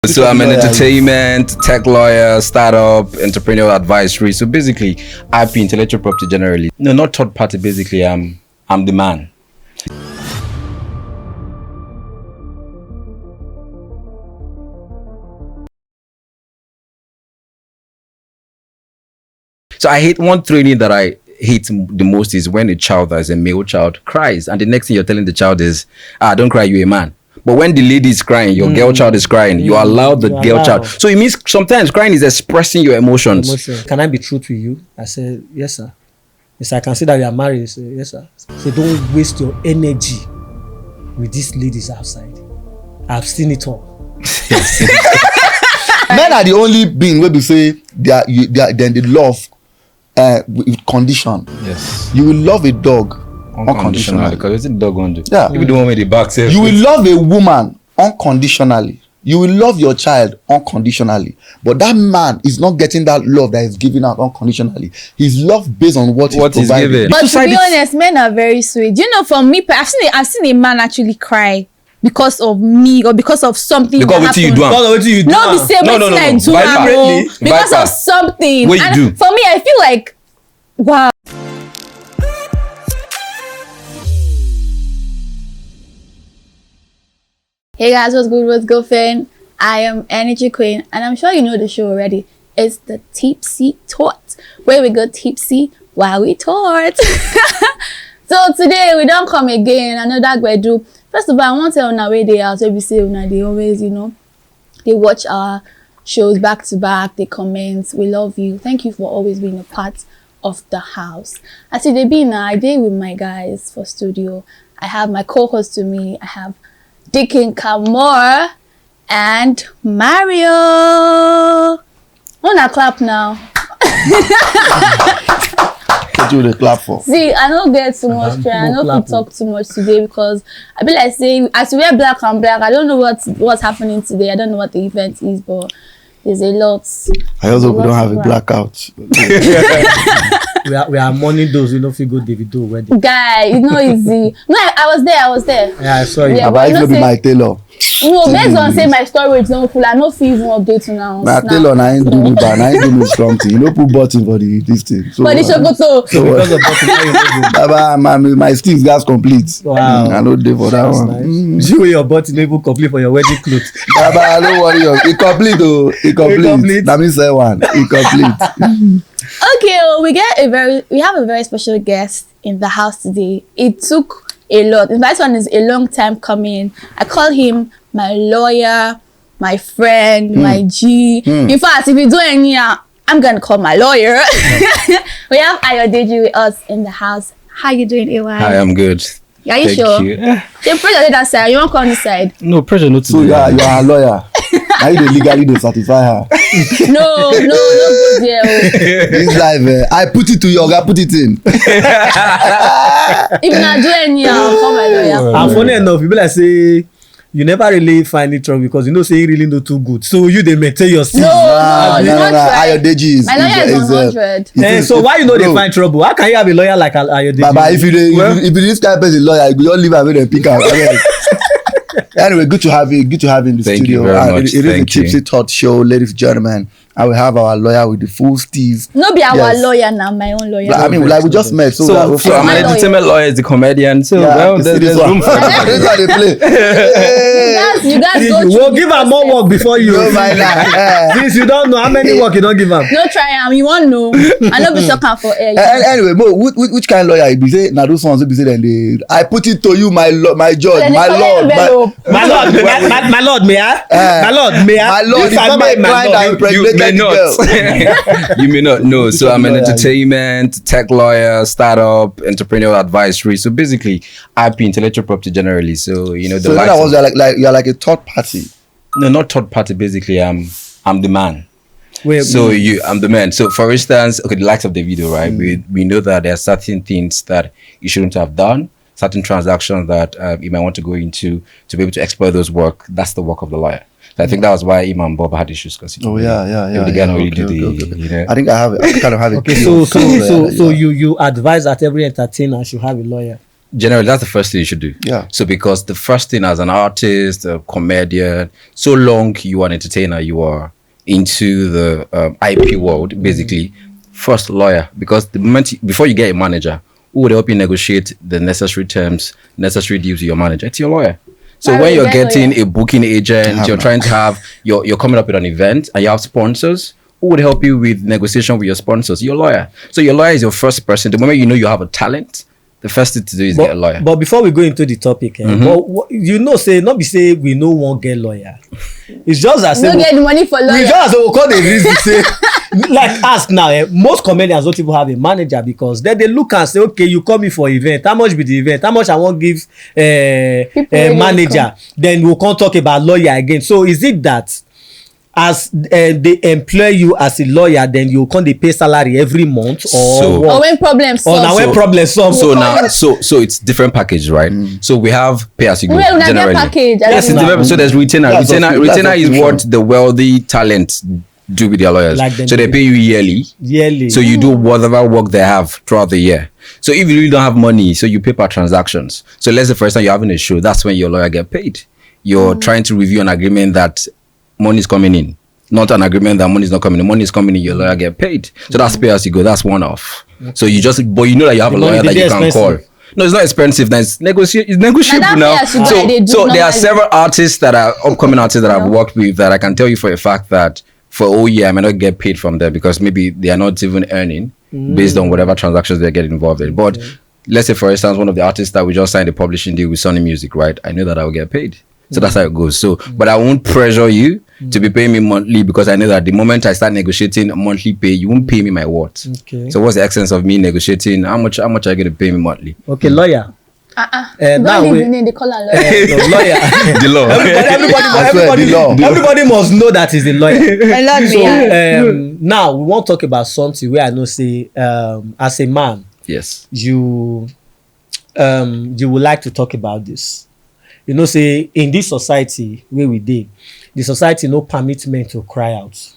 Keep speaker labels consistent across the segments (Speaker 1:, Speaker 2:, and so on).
Speaker 1: So I'm an entertainment, tech lawyer, startup, entrepreneurial advisory. So basically, IP, intellectual property generally. No, not third party. Basically, I'm the man. So I hate one training that I hate the most is when a child that is a male child cries, and the next thing you're telling the child is, don't cry, you're a man. But when the lady is crying, your girl child is crying, you allow the girl child. So it means sometimes crying is expressing your emotions.
Speaker 2: Can I be true to you? I said, yes, sir. Yes, I can see that you are married. I said, yes, sir. So don't waste your energy with these ladies outside. I've seen it all.
Speaker 3: Men are the only being where we say then they love with condition.
Speaker 1: Yes.
Speaker 3: You will love a dog unconditionally.
Speaker 1: Because it's a dog one do.
Speaker 3: Yeah.
Speaker 1: People don't want me the back.
Speaker 3: You will love a woman unconditionally. You will love your child unconditionally. But that man is not getting that love that is given out unconditionally. He's loved based on what he's given.
Speaker 4: But to be honest, men are very sweet. You know, for me, I've seen a man actually cry because of me or because of something
Speaker 1: because
Speaker 4: that happened.
Speaker 1: No,
Speaker 4: the same way I do because of something.
Speaker 1: What you do?
Speaker 4: For me, I feel like, wow. Hey guys, what's good, fam? I am Energy Queen, and I'm sure you know the show already. It's the Tipsy Tort, where we go tipsy while we tort. So today we don't come again. I know that we do. First of all, I want to tell on our way they are. So we say they always, they watch our shows back to back. They comment. We love you. Thank you for always being a part of the house. As they be now, I did with my guys for studio. I have my co-host to me. I have Dickin Kamora and Mario. Wanna clap now?
Speaker 3: Do the clap for.
Speaker 4: See, I don't get too much try. I don't talk too much today because I be like saying as we wear black and black. I don't know what's happening today. I don't know what the event is, but there's a lot.
Speaker 3: I also don't have a blackout.
Speaker 2: we are mourning those if you go Davido wedding.
Speaker 4: Guy, it's not easy. No, I was there.
Speaker 2: Yeah, I saw you.
Speaker 3: Yeah, but I be my tailor.
Speaker 4: No, based on say my storage not full. I no feel even update now.
Speaker 3: My tailor, I ain't do me bad. I ain't do me something. Put button for this thing.
Speaker 4: So, for the chocolate.
Speaker 2: So because of button,
Speaker 3: my Steve's gas complete.
Speaker 2: Wow.
Speaker 3: I know day for that one.
Speaker 2: Nice. You wear your button even complete for your wedding clothes.
Speaker 3: Baba, don't worry. It complete though. It complete. That means say one. It complete.
Speaker 4: Okay, well, we have a very special guest in the house today. It took a lot. This one is a long time coming. I call him my lawyer, my friend, my G. In fact, if you do any, I'm gonna call my lawyer. We have Ayodeji with us in the house. How you doing, AY?
Speaker 1: Hi, I'm good.
Speaker 4: Are you sure?
Speaker 1: You.
Speaker 4: The pressure on that side. You won't come on this side.
Speaker 1: No pressure, not to.
Speaker 3: So you are a lawyer. Now you legally don't certify her.
Speaker 4: No good there.
Speaker 3: This life, I put it to you, I put it in.
Speaker 4: If not do any, I'll call my lawyer.
Speaker 2: And funny enough, people like say you never really find it wrong because say you really know too good. So you they maintain your seat.
Speaker 4: No.
Speaker 3: Ayodeji is.
Speaker 4: My lawyer is 100.
Speaker 2: So why they find trouble? How can you have a lawyer like Ayodeji?
Speaker 3: Baba, if you this guy is a lawyer, you don't leave away and pick out. Anyway, good to have you. Good to have you in the
Speaker 1: Thank
Speaker 3: studio.
Speaker 1: You very much.
Speaker 3: It is a Tipsy Talk show, ladies and gentlemen. I will have our lawyer with the full steez.
Speaker 4: No, be our lawyer now, my own lawyer.
Speaker 3: I mean, like we just met. So
Speaker 1: I'm an entertainment lawyer, is the comedian. So there's room for
Speaker 3: this how they play.
Speaker 4: You guys go.
Speaker 2: We'll give her more work before you. Since you don't know how many work you don't give her.
Speaker 4: No try am. You won't know. I know be talking for air.
Speaker 3: Anyway, which kind of lawyer you be say? Now those ones be say then I put it to you, my judge, my lord,
Speaker 2: my lord, may I? My lord, may I?
Speaker 3: My lord, if I may, my
Speaker 1: you may not know. So I'm an entertainment, tech lawyer, startup, entrepreneurial advisory. So basically, IP, intellectual property generally. So the.
Speaker 3: So that was you're like a third party.
Speaker 1: No, not third party. Basically, I'm the man. I'm the man. So for instance, the likes of the video, right? We know that there are certain things that you shouldn't have done. Certain transactions that you might want to go into to be able to exploit those work. That's the work of the lawyer. So I think that was why Imam Bob had issues because
Speaker 3: the
Speaker 1: guy don't really do the.
Speaker 3: I think I kind of have it.
Speaker 2: Okay, so you advise that every entertainer should have a lawyer.
Speaker 1: generally that's the first thing you should do.
Speaker 3: Yeah.
Speaker 1: So because the first thing as an artist, a comedian, so long you are an entertainer, you are into the IP world, basically, first lawyer. Because the moment before you get a manager, who would help you negotiate the necessary terms, necessary deals with your manager? It's your lawyer. So when you're getting a booking agent, you're trying to have, you're coming up with an event and you have sponsors, who would help you with negotiation with your sponsors? Your lawyer. So your lawyer is your first person. The moment you know you have a talent, the first thing to do is get a lawyer.
Speaker 2: But before we go into the topic, not be say we no won't get lawyer. It's just as
Speaker 4: no get money for lawyer.
Speaker 2: We just we call the reason say like ask now. Most comedians don't even have a manager because then they look and say, okay, you call me for event. How much be the event? How much I won't give manager? Then we'll come talk about lawyer again. So is it that as they employ you as a lawyer, then you come they pay salary every month
Speaker 4: or when problems solve?
Speaker 2: Or now when problems solve.
Speaker 1: So now, so it's different package, right? So we have pay as you go.
Speaker 4: Well,
Speaker 1: generally.
Speaker 4: Package.
Speaker 1: Yes, it's different. So there's retainer. Retainer is what the wealthy talent do with their lawyers. Like so they pay you yearly. So you do whatever work they have throughout the year. So if you really don't have money, so you pay per transactions. So let's say for instance you're having a show, that's when your lawyer get paid. You're trying to review an agreement that money is coming in, not an agreement that money is not coming in. Money is coming in, your lawyer get paid. So that's pay as you go. That's one off. So you just, but you know that you have a lawyer that you can call. No, it's not expensive. It's negotiable now. So there are several artists that are upcoming artists that I've worked with that I can tell you for a fact that for a whole year I may not get paid from them because maybe they are not even earning based on whatever transactions they get involved in. But let's say for instance one of the artists that we just signed a publishing deal with Sony Music, right? I know that I will get paid. So that's how it goes. So, but I won't pressure you to be paying me monthly because I know that the moment I start negotiating a monthly pay, you won't pay me my worth. Okay. So what's the essence of me negotiating? How much are you going to pay me monthly?
Speaker 2: Okay, lawyer.
Speaker 4: Now they call a lawyer.
Speaker 2: Lawyer.
Speaker 1: The law.
Speaker 2: Everybody must know that he's a lawyer. So now we want to talk about something where I know say as a man,
Speaker 1: yes,
Speaker 2: you would like to talk about this. You know, say in this society where we dey, the society no permit men to cry out.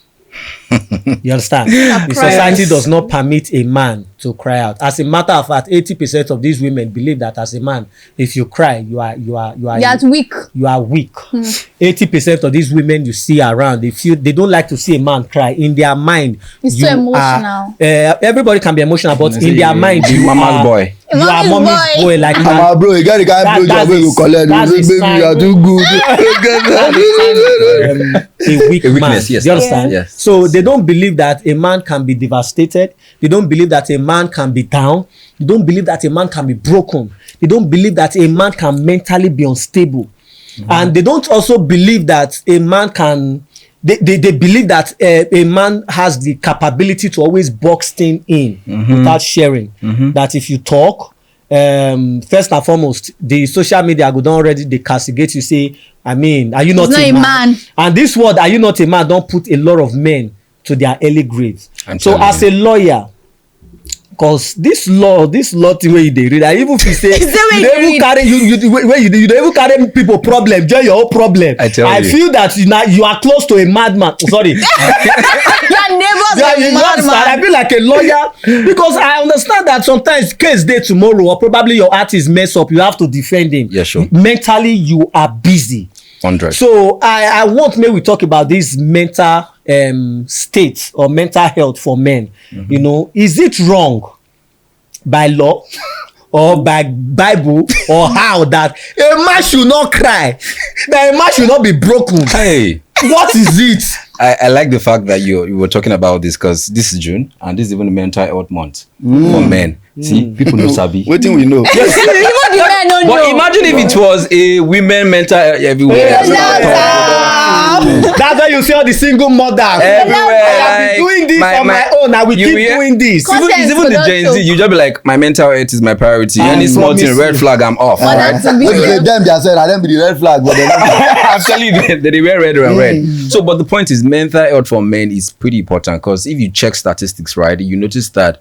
Speaker 2: You understand? The society does not permit a man to cry out. As a matter of fact, 80% of these women believe that as a man, if you cry, you are
Speaker 4: weak.
Speaker 2: You are weak. 80% of these women you see around, they don't like to see a man cry. In their mind,
Speaker 4: it's so emotional.
Speaker 2: Everybody can be emotional, but in their mind, you
Speaker 1: mama's boy.
Speaker 2: You are mommy's boy. Like
Speaker 3: my bro, you got the guy blow you collect. Baby, you are too good.
Speaker 2: A weak man.
Speaker 1: Yes.
Speaker 2: You understand?
Speaker 1: Yes.
Speaker 2: So they don't believe that a man can be devastated. They don't believe that a man can be down. They don't believe that a man can be broken. They don't believe that a man can mentally be unstable. And they don't also believe that a man can. They believe that a man has the capability to always box things in without sharing. That if you talk, first and foremost, the social media go down already, they castigate you, say, I mean, are you not a man? And this word, are you not a man, don't put a lot of men to their early graves. So as a lawyer, because this law thing where you dey read, I even feel say you don't even carry you don't even carry people problem, just your own problem. I feel that you are close to a madman. Sorry.
Speaker 4: Your neighbors are madman.
Speaker 2: I feel like a lawyer because I understand that sometimes case day tomorrow or probably your artist mess up, you have to defend him.
Speaker 1: Yeah, sure.
Speaker 2: Mentally, you are busy.
Speaker 1: 100.
Speaker 2: So I want maybe we talk about this mental state or mental health for men. You know, is it wrong by law or by Bible or how that a man should not cry, that a man should not be broken?
Speaker 1: Hey,
Speaker 2: what is it?
Speaker 1: I like the fact that you were talking about this because this is June and this is even the mental health month for men. See, people know sabi.
Speaker 3: What do we know?
Speaker 4: Yes. Even the men don't know.
Speaker 1: But imagine if it was a women mental health everywhere.
Speaker 2: That's why you see all the single mothers
Speaker 1: everywhere.
Speaker 2: I will be doing this on my own. I will keep doing this.
Speaker 1: Even the Gen Z, you just be like, my mental health is my priority. Any small thing, red flag, I'm off.
Speaker 3: What if them just said, I don't be the red flag, but
Speaker 1: actually they wear red and red. So, but the point is, mental health for men is pretty important because if you check statistics, right, you notice that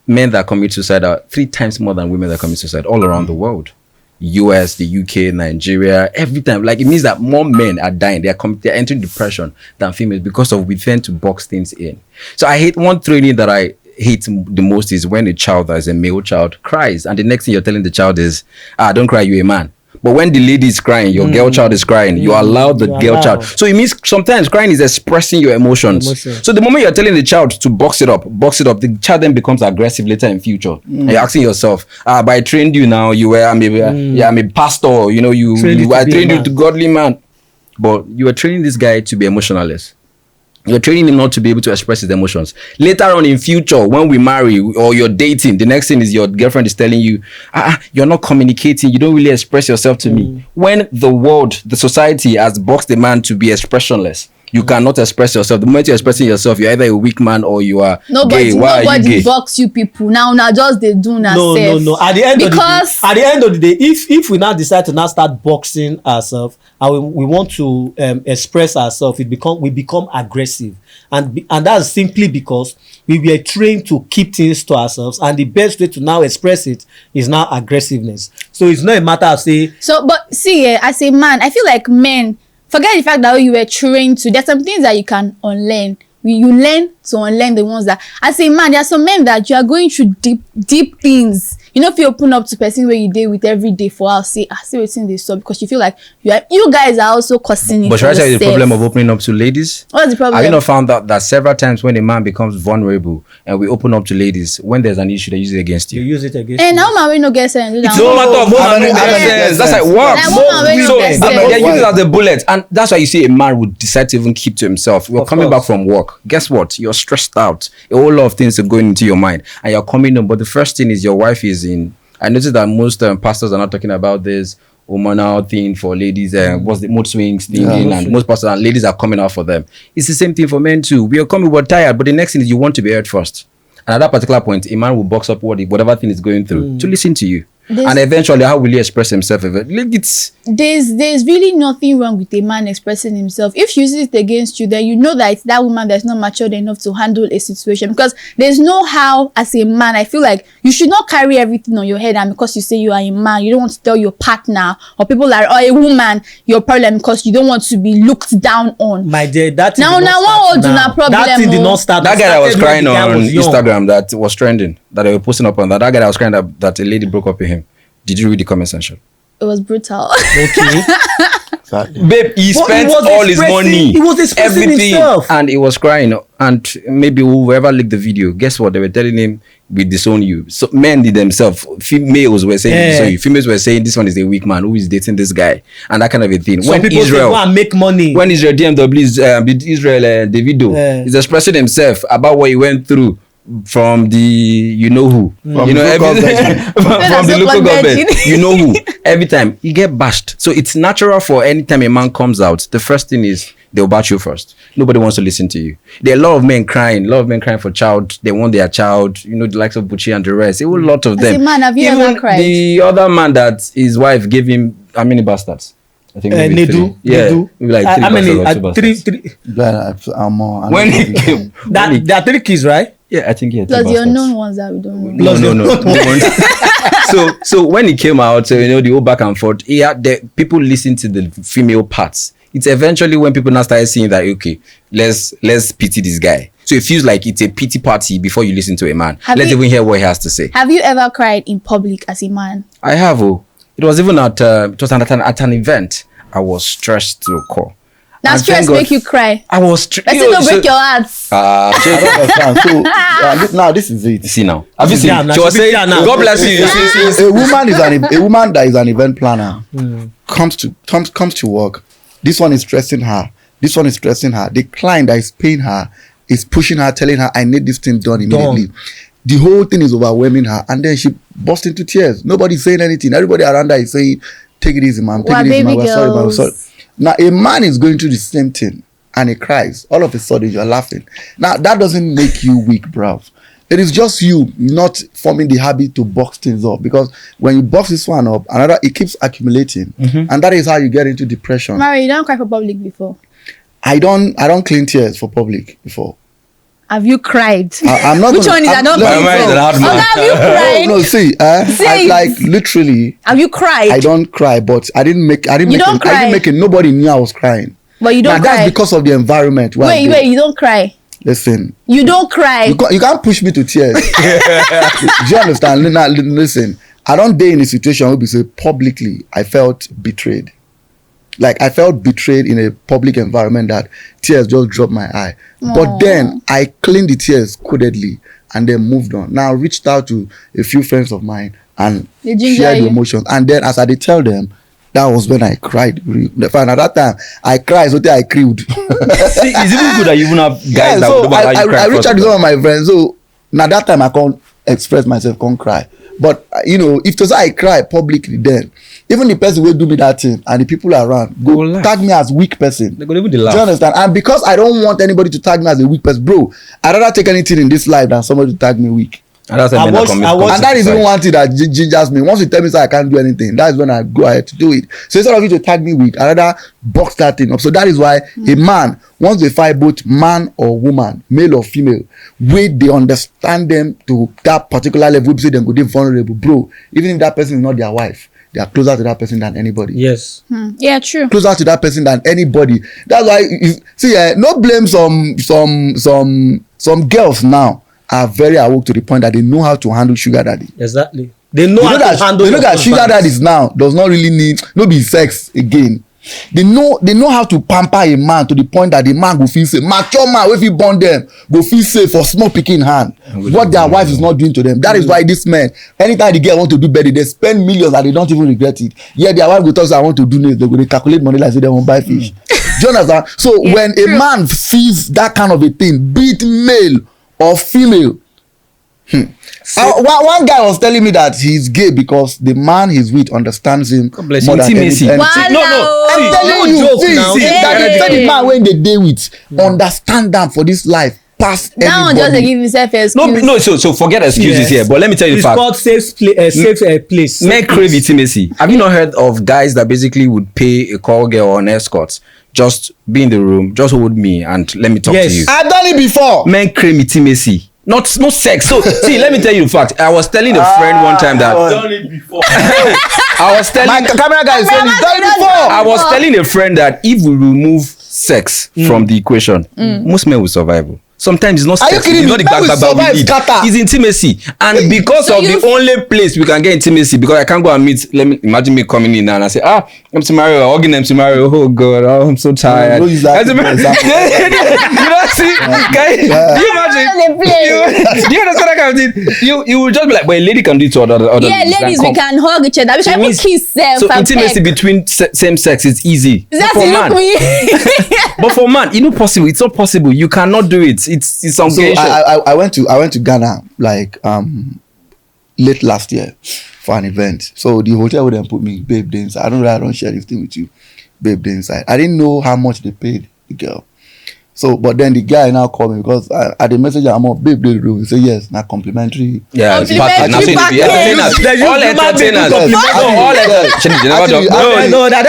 Speaker 1: men that commit suicide are 3 times more than women that commit suicide all around the world. US, the UK, Nigeria, every time. Like it means that more men are dying. They're entering depression than females because of we tend to box things in. So I hate one training that hate the most is when a child that is a male child cries, and the next thing you're telling the child is, don't cry, you're a man. But when the lady is crying, your girl child is crying, you allow the girl child. So it means sometimes crying is expressing your emotions. So the moment you're telling the child to box it up, the child then becomes aggressive later in future. And you're asking yourself, but I trained you now, you were, I'm a pastor, you know, I trained you to godly man. But you were training this guy to be emotionless. You're training him not to be able to express his emotions. Later on in future, when we marry or you're dating, the next thing is your girlfriend is telling you, you're not communicating. You don't really express yourself to me. When the world, the society has boxed the man to be expressionless, you cannot express yourself. The moment you're expressing yourself, you're either a weak man or you are gay. Why are you gay?
Speaker 4: Box you people. Now just they do now.
Speaker 2: No. At the end of the day, if we now decide to now start boxing ourselves and we want to express ourselves, we become aggressive, and that's simply because we were trained to keep things to ourselves, and the best way to now express it is now aggressiveness. So it's not a matter of say.
Speaker 4: So, but see, as a man, I feel like men. Forget the fact that you were trained to. There's some things that you can unlearn. You learn to unlearn the ones that, as a man, there are some men that you are going through deep things. You know, if you open up to person where you deal with every day for us, say what's in this, so because you feel like you guys are also causing it.
Speaker 1: But should I tell you the problem of opening up to ladies?
Speaker 4: What's the problem?
Speaker 1: Have you not found out that several times when a man becomes vulnerable and we open up to ladies, when there's an issue, they use it against you.
Speaker 2: You use it against
Speaker 4: and now man we no get sense.
Speaker 1: It's no matter of sense. That's like what? They use it as a bullet, and that's why you see a man would decide to even keep to himself. You're coming back from work. Guess what? You're stressed out. A whole lot of things are going into your mind, and you're coming home. But the first thing is your wife is in. I noticed that most pastors are not talking about this hormonal thing for ladies and what's the mood swings thing, and most pastors and ladies are coming out for them. It's the same thing for men too. We are coming, we're tired, but the next thing is you want to be heard first. And at that particular point, a man will box up whatever thing is going through to listen to you. And eventually, how will he express himself? There's
Speaker 4: really nothing wrong with a man expressing himself. If she uses it against you, then you know that it's that woman that's not matured enough to handle a situation. Because there's no how, as a man, I feel like you should not carry everything on your head, and because you say you are a man, you don't want to tell your partner or people or a woman your problem because you don't want to be looked down on.
Speaker 2: My dear, that
Speaker 4: now one will do not problem.
Speaker 2: That thing did not start.
Speaker 1: That guy that was crying on Instagram that was trending, that they were posting up on that guy that was crying that a lady broke up with him. Did you read the comment section?
Speaker 4: It was brutal.
Speaker 2: Okay.
Speaker 3: Exactly.
Speaker 1: Babe, he spent all his money.
Speaker 2: He was expressing himself.
Speaker 1: And he was crying. And maybe whoever leaked the video, guess what? They were telling him, we disown you. So men did themselves. Females were saying, disown you. Females were saying, this one is a weak man who is dating this guy. And that kind of a thing.
Speaker 2: Some people say, go and make money.
Speaker 1: When Israel DMW, Israel Davido is expressing himself about what he went through from the you know who from the local government you know who, every time you get bashed. So it's natural for any time a man comes out, the first thing is they'll bash you first. Nobody wants to listen to you. There are a lot of men crying for child. They want their child, you know, the likes of Bucci and the rest. A whole lot of them.
Speaker 4: Man, have you ever cried?
Speaker 1: The other man that his wife gave him how many bastards? I think maybe
Speaker 2: Nedu.
Speaker 1: Maybe like three. When he came,
Speaker 2: there are 3 kids, right?
Speaker 1: Yeah, I think
Speaker 4: Plus the unknown ones that we don't know.
Speaker 1: No. So when he came out, you know, the whole back and forth, the people listen to the female parts. It's eventually when people now started seeing that, okay, let's pity this guy. So it feels like it's a pity party before you listen to a man. Let's even hear what he has to say.
Speaker 4: Have you ever cried in public as a man?
Speaker 1: I have. It was even at an event. I was stressed to the core.
Speaker 4: Now stress make you cry.
Speaker 1: I was stressed.
Speaker 4: Let's not break your hearts.
Speaker 3: I don't understand. So now this is it.
Speaker 1: See now. Have you seen? She was saying, God bless you.
Speaker 3: A woman that is an event planner comes to work. This one is stressing her. This one is stressing her. The client that is paying her is pushing her, telling her, I need this thing done immediately. The whole thing is overwhelming her, and then she bursts into tears. Nobody's saying anything. Everybody around her is saying, take it easy, man. Take it easy, man. We're sorry. Now, a man is going through the same thing and he cries. All of a sudden, you're laughing. Now, that doesn't make you weak, bruv. It is just you not forming the habit to box things up. Because when you box this one up, it keeps accumulating. And that is how you get into depression.
Speaker 4: Mary, you don't cry for public before?
Speaker 3: I don't clean tears for public before.
Speaker 4: Have you cried?
Speaker 3: I'm not.
Speaker 4: Which one is I don't cry? Have you cried?
Speaker 3: No, see, I like literally.
Speaker 4: Have you cried?
Speaker 3: I don't cry, but I didn't make it. Nobody knew I was crying.
Speaker 4: But you don't cry.
Speaker 3: That's because of the environment.
Speaker 4: Wait, you don't cry.
Speaker 3: Listen.
Speaker 4: You don't cry.
Speaker 3: You can't push me to tears. Do you understand? Now, listen. I don't dare in a situation where we say publicly I felt betrayed. Like I felt betrayed in a public environment that tears just dropped my eye. Aww. But then I cleaned the tears codedly and then moved on. Now I reached out to a few friends of mine and shared the emotions. And then as I did tell them, that was when I cried. At that time, I cried, so I cried.
Speaker 1: See, it's even good that you even have guys that
Speaker 3: so
Speaker 1: would how you cry.
Speaker 3: I reached out to some of my friends. So now that time I can't express myself, can't cry. But if to say I cry publicly, then even the person will do me that thing and the people around go tag me as weak person.
Speaker 1: They're gonna even laugh.
Speaker 3: Do you understand? And because I don't want anybody to tag me as a weak person, bro, I'd rather take anything in this life than somebody to tag me weak.
Speaker 1: And that's and
Speaker 3: that is even one thing that gingers me. Once you tell me I can't do anything, that is when I go ahead to do it. So instead of you to tag me weak, I rather box that thing up. So that is why a man, once they fight both man or woman, male or female, where they understand them to that particular level, say they go be vulnerable, bro. Even if that person is not their wife, they are closer to that person than anybody.
Speaker 2: Yes.
Speaker 4: Yeah, true.
Speaker 3: Closer to that person than anybody. That's why no blame some girls now are very awoke to the point that they know how to handle sugar daddy.
Speaker 2: Exactly. They know how to handle.
Speaker 3: They know that sugar daddies now does not really need no be sex again. They know how to pamper a man to the point that the man go feel safe. Mature man wey fit born them go feel safe for small pikin hand. What their wife is not doing to them. That is why this men, anytime the girl want to do birthday, they spend millions and they don't even regret it. Yeah, their wife go talk say I want to do this. They go calculate money like say they won't buy fish. Do you understand? So when a man sees that kind of a thing, be it male or female. One guy was telling me that he's gay because the man he's with understands him more than
Speaker 1: intimacy.
Speaker 3: anything.
Speaker 1: No.
Speaker 3: I'm telling you, the man when they deal with understand them for this life. Past
Speaker 4: now
Speaker 3: everybody.
Speaker 4: just give yourself excuse.
Speaker 1: No. So forget excuses here. But let me tell you the fact.
Speaker 2: It's called safe place.
Speaker 1: Men crave intimacy. Have you not heard of guys that basically would pay a call girl or an escort? Just be in the room, just hold me and let me talk to you.
Speaker 3: I've done it before.
Speaker 1: Men crave intimacy. Not sex. So see, let me tell you the fact. I was telling a friend one time that
Speaker 5: I've done it before.
Speaker 1: I was telling
Speaker 3: My camera guy is saying he's done it before.
Speaker 1: I was telling a friend that if we remove sex from the equation, most men will survive. Sometimes it's not sex.
Speaker 3: Are you kidding me?
Speaker 1: It's not the back we need. It's intimacy. And because of the only place we can get intimacy, because I can't go and meet, let me imagine me coming in now and I say, I'm Mario, hugging them Mario. Oh God, I'm so tired.
Speaker 3: You know,
Speaker 1: see, do you imagine? Do you understand that kind of thing? You will just be like, but a lady can do it to other
Speaker 4: yeah, ladies, we can hug each other. We can even kiss them.
Speaker 1: So intimacy between same sex is easy.
Speaker 4: Exactly.
Speaker 1: But for man, it's not possible. It's not possible. You cannot do it. It's
Speaker 3: so I went to Ghana like late last year for an event. So the hotel would then put me, babe, they inside. I don't share this thing with you, babe, they inside. I didn't know how much they paid the girl. So, but then the guy now called me because at the message I'm up, babe, they do. He said yes, now complimentary.
Speaker 1: Yeah,
Speaker 4: complimentary
Speaker 1: package. All entertainers.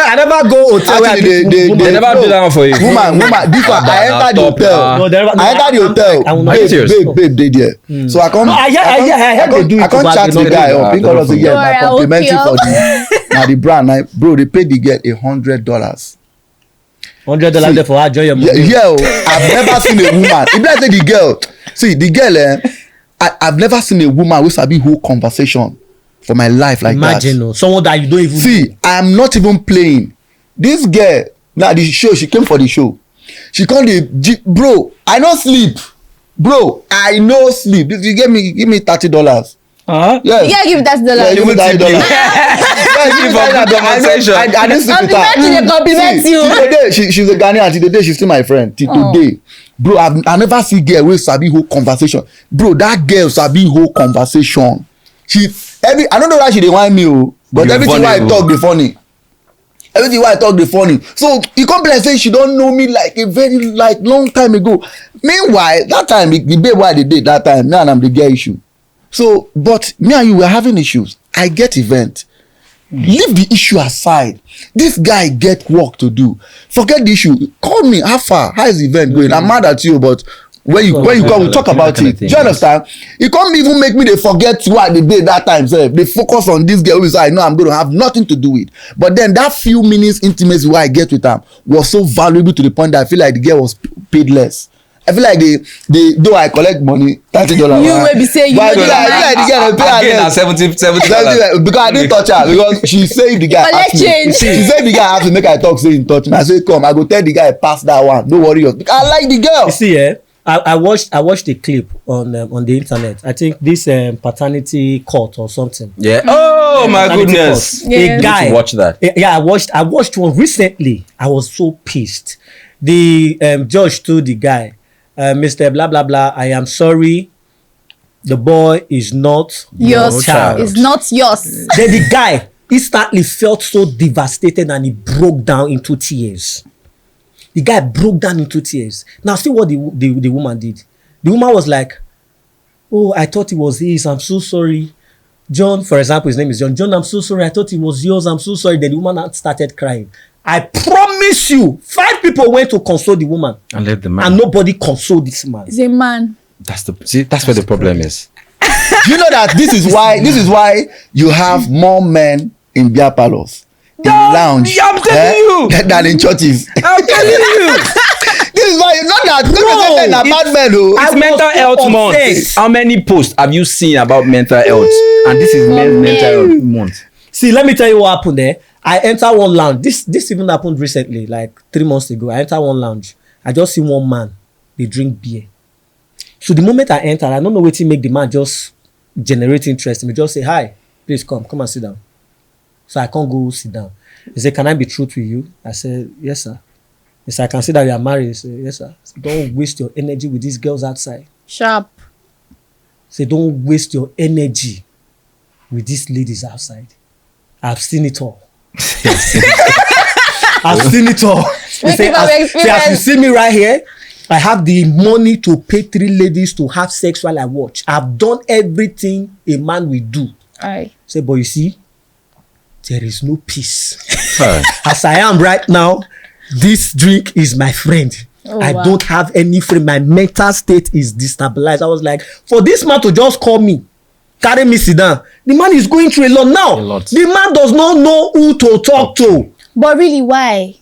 Speaker 2: I never go hotel.
Speaker 1: They never do that one for you.
Speaker 3: Woman, this one I entered the hotel. I entered the hotel. Babe, they there. So I can't. I can't chat the guy up because of yes, now complimentary for the brand. Bro, they paid the girl $100.
Speaker 2: $100 there for her joy your money.
Speaker 3: Yeah, I've never seen a woman. If I say the girl, see the girl, I've never seen a woman who sabi whole conversation for my life like that.
Speaker 2: Imagine someone that you don't even
Speaker 3: see. I'm not even playing. This girl, now the show, she came for the show. She called bro. I no sleep, bro. I no sleep. You give me $30.
Speaker 4: Yes. Yeah, give $30.
Speaker 3: Yeah, give me $30. I didn't sleep with her.
Speaker 4: Compliment you.
Speaker 3: Today, she's a Ghanaian. Today, she's still my friend. Today, bro, I never see girl with sabi whole conversation. Bro, that girl sabi whole conversation. I don't know why she didn't want me, but everything why I talk be funny. Everything why I talk the funny. So you come like say she don't know me like a very long time ago. Meanwhile, that time the babe why they did that time, me and I'm the girl issue. So, but me and you were having issues. I get event. Leave the issue aside. This guy get work to do. Forget the issue. Call me. How far? How is the event going? I'm mad at you, but when you come, we'll talk about it. Do you understand? You can't even make me they forget what they did that time. So they focus on this girl who I know I'm going to have nothing to do with. But then that few minutes intimacy where I get with them was so valuable to the point that I feel like the girl was paid less. I feel like they though I collect money $30.
Speaker 4: You will be saying you
Speaker 3: but
Speaker 4: know
Speaker 3: I feel like the girl pay
Speaker 1: Again,
Speaker 3: her
Speaker 1: at $70.
Speaker 3: because I didn't touch her because she saved the guy.
Speaker 4: Collect change.
Speaker 3: She said the guy have to make her talk say he touch me. I say come, I go tell the guy pass that one. Don't worry yours. Because I like the girl.
Speaker 2: You see, I watched a clip on the internet. I think this paternity court or something.
Speaker 1: Yeah. Oh my
Speaker 2: Paternity
Speaker 1: goodness.
Speaker 2: court.
Speaker 4: Yeah.
Speaker 2: A guy.
Speaker 1: Watch that.
Speaker 2: Yeah, I watched one recently. I was so pissed. The judge told the guy, Mr. Blah blah blah, I am sorry. The boy is not your
Speaker 4: Yours.
Speaker 2: child.
Speaker 4: It's not yours.
Speaker 2: Then the guy instantly felt so devastated and he broke down into tears. The guy broke down into tears. Now see what the woman did. The woman was like, oh, I thought it was his. I'm so sorry. John, for example, his name is John. John, I'm so sorry. I thought it was yours. I'm so sorry. Then the woman started crying. I promise you, 5 people went to console the woman.
Speaker 1: And let the man.
Speaker 2: And nobody consoled this man.
Speaker 4: It's a man.
Speaker 1: That's where the problem is.
Speaker 3: Do you know that this is why you have more men in beer parlors, in lounge,
Speaker 1: I'm telling you.
Speaker 3: than in churches.
Speaker 1: I'm telling you.
Speaker 3: This is why not that men are bad men.
Speaker 1: It's mental health month. How many posts have you seen about mental health? And this is mental health month.
Speaker 2: See, let me tell you what happened there. I enter one lounge. This even happened recently, like 3 months ago. I enter one lounge. I just see one man. They drink beer. So the moment I enter, I don't know what to make the man just generate interest in me. Just say, hi, please come and sit down. So I can't go sit down. He said, can I be true to you? I said, yes, sir. He said, I can see that you are married. He said, yes, sir. Said, don't waste your energy with these girls outside.
Speaker 4: Sharp.
Speaker 2: Say, don't waste your energy with these ladies outside. I've seen it all. I've seen it all. Say, as you see me right here, I have the money to pay 3 ladies to have sex while I watch. I've done everything a man will do.
Speaker 4: Alright.
Speaker 2: Say, but you see, there is no peace.
Speaker 1: Right.
Speaker 2: As I am right now, this drink is my friend.
Speaker 4: Oh,
Speaker 2: I
Speaker 4: wow.
Speaker 2: don't have any friend. My mental state is destabilized. I was like, for this man to just call me, carry me sit down, the man is going through a lot now.
Speaker 1: A lot.
Speaker 2: The man does not know who to talk to.
Speaker 4: But really, why?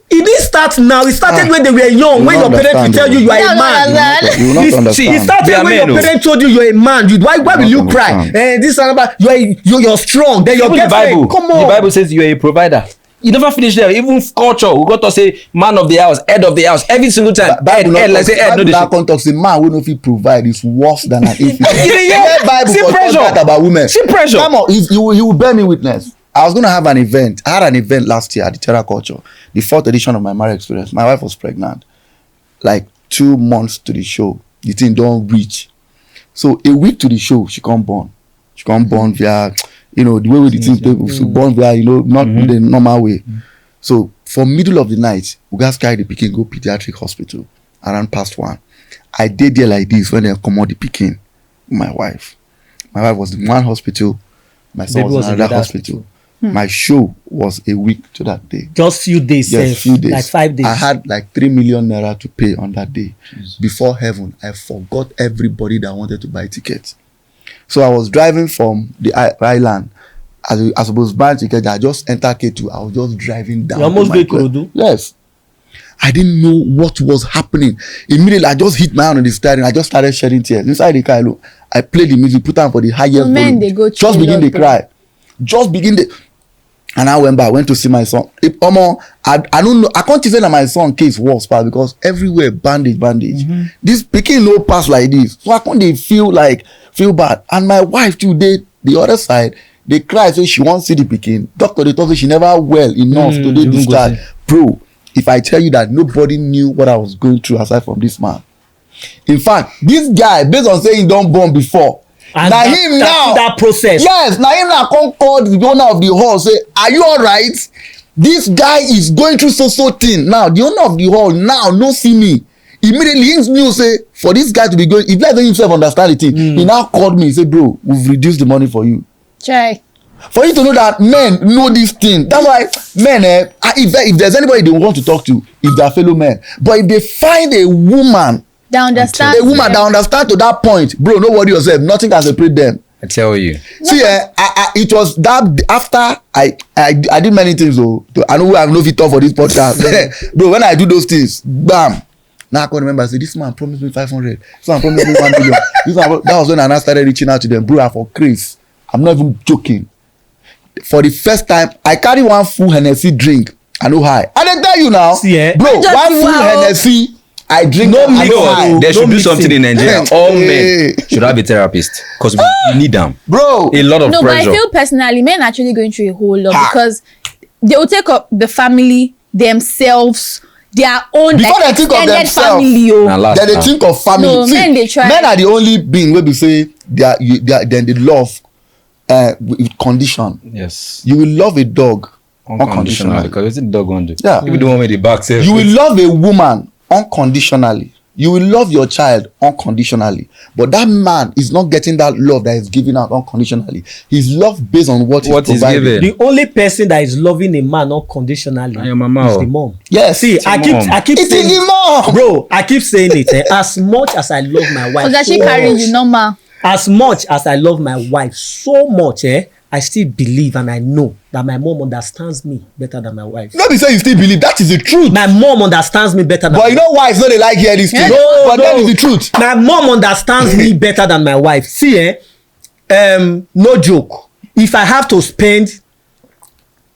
Speaker 2: It didn't start now. It started when they were young.
Speaker 3: You
Speaker 2: When your
Speaker 3: don't
Speaker 2: parents will tell you are a
Speaker 4: No,
Speaker 2: man.
Speaker 4: no,
Speaker 3: You will not
Speaker 2: It
Speaker 3: understand.
Speaker 2: started
Speaker 1: They are
Speaker 2: when
Speaker 1: men,
Speaker 2: your
Speaker 1: oh.
Speaker 2: parents told you you're a man. Why will you cry?
Speaker 3: understand.
Speaker 2: This and about you're strong. Then your
Speaker 1: Even the
Speaker 2: girlfriend.
Speaker 1: Bible.
Speaker 2: Come on.
Speaker 1: The Bible says you are a provider. You never finish there. Even culture, we got to say man of the house, head of the house, every single time. Head, like say head, no
Speaker 3: Bible
Speaker 1: the
Speaker 3: talks a man who no fit provide is worse than an atheist.
Speaker 1: Yeah.
Speaker 3: Bible
Speaker 1: See
Speaker 3: for
Speaker 1: pressure.
Speaker 3: that about women.
Speaker 1: See pressure.
Speaker 3: Come on, if you will bear me witness. I was going to have an event. I had an event last year at the Terra Culture, the 4th edition of my marriage experience. My wife was pregnant. Like 2 months to the show, the thing don't reach. So a week to the show, she can't born. She can't born via, the way the thing people so born via, not the normal way. So for middle of the night, we guys carry the pikin go pediatric hospital around past 1. I did there like this when they come out the pikin. My wife was in one hospital. My son was in another hospital. My show was a week to that day.
Speaker 2: Just few days.
Speaker 3: Yes, few days.
Speaker 2: Like 5 days.
Speaker 3: I had like 3 million naira to pay on that day. Before heaven, I forgot everybody that wanted to buy tickets. So I was driving from the island. As I was buying tickets, I just entered K2. I was just driving down.
Speaker 2: You almost
Speaker 3: to my
Speaker 2: go Ikorodu?
Speaker 3: Yes. I didn't know what was happening. Immediately, I just hit my hand on the steering. I just started shedding tears. Inside the car, I played the music, put on for the highest
Speaker 4: Men,
Speaker 3: volume.
Speaker 4: they go through
Speaker 3: Just
Speaker 4: a
Speaker 3: begin
Speaker 4: lot,
Speaker 3: to cry. Just begin to... And I went back, went to see my son. I don't know. I can't say that my son case was bad because everywhere bandage. This pikin no pass like this. So I can't feel bad. And my wife too, the other side, they cry say she won't see the pikin. Doctor, they told her she never well enough to do this child. Bro, if I tell you that nobody knew what I was going through aside from this man. In fact, this guy, based on saying he don't born before,
Speaker 2: And
Speaker 3: now
Speaker 2: that,
Speaker 3: him now
Speaker 2: that process.
Speaker 3: Yes, now him now come call the owner of the hall say, are you alright? This guy is going through so thing. Now the owner of the hall now no see me. Immediately he knew say for this guy to be going, if let himself understand the thing, he now called me. He said, bro, we've reduced the money for you.
Speaker 4: Try.
Speaker 3: For you to know that men know this thing. That's why men, if there's anybody they want to talk to, if they're fellow men, but if they find a woman,
Speaker 4: They understand.
Speaker 3: a woman that understand to that point, bro, don't worry yourself. Nothing can separate them.
Speaker 1: I tell you.
Speaker 3: See, it was that after I did many things. I know I have no fit talk for this podcast, bro. When I do those things, bam, Now I can remember, I say, this man promised me 500. This man promised me 1 million. That was when I now started reaching out to them. Bro, I for Chris. I'm not even joking. For the first time, I carry one full Hennessy drink. I know high. I didn't tell you now. Bro, one full Hennessy, I drink.
Speaker 1: No,
Speaker 3: high.
Speaker 1: They should do something in Nigeria. All men should have a therapist because we need them.
Speaker 3: Bro,
Speaker 1: a lot of pressure.
Speaker 4: But I feel personally, men are actually going through a whole lot because they will take up the family, themselves, their own
Speaker 3: before they think of themselves,
Speaker 4: family.
Speaker 3: Then they think of family.
Speaker 4: No,
Speaker 3: see,
Speaker 4: men, they try.
Speaker 3: Men are the only being where we say then they love with condition.
Speaker 1: Yes.
Speaker 3: You will love a dog
Speaker 1: unconditionally because it's a dog one do.
Speaker 3: Yeah.
Speaker 1: If you don't want me the back self.
Speaker 3: You will love a woman unconditionally. You will love your child unconditionally. But that man is not getting that love that is given out unconditionally. He's loved based on what he's providing.
Speaker 2: The only person that is loving a man unconditionally is the mom.
Speaker 3: Yes.
Speaker 2: See, I keep
Speaker 3: it
Speaker 2: saying
Speaker 3: is the mom.
Speaker 2: Bro, I keep saying it. As much as I love my wife,
Speaker 4: Because she carrying you normal.
Speaker 2: as much as I love my wife so much, I still believe and I know that my mom understands me better than my wife.
Speaker 3: Nobody say you still believe. That is the truth.
Speaker 2: My mom understands me better than
Speaker 3: But you know why it's not they like hear this thing? But that is the truth.
Speaker 2: My mom understands me better than my wife. See, no joke. If I have to spend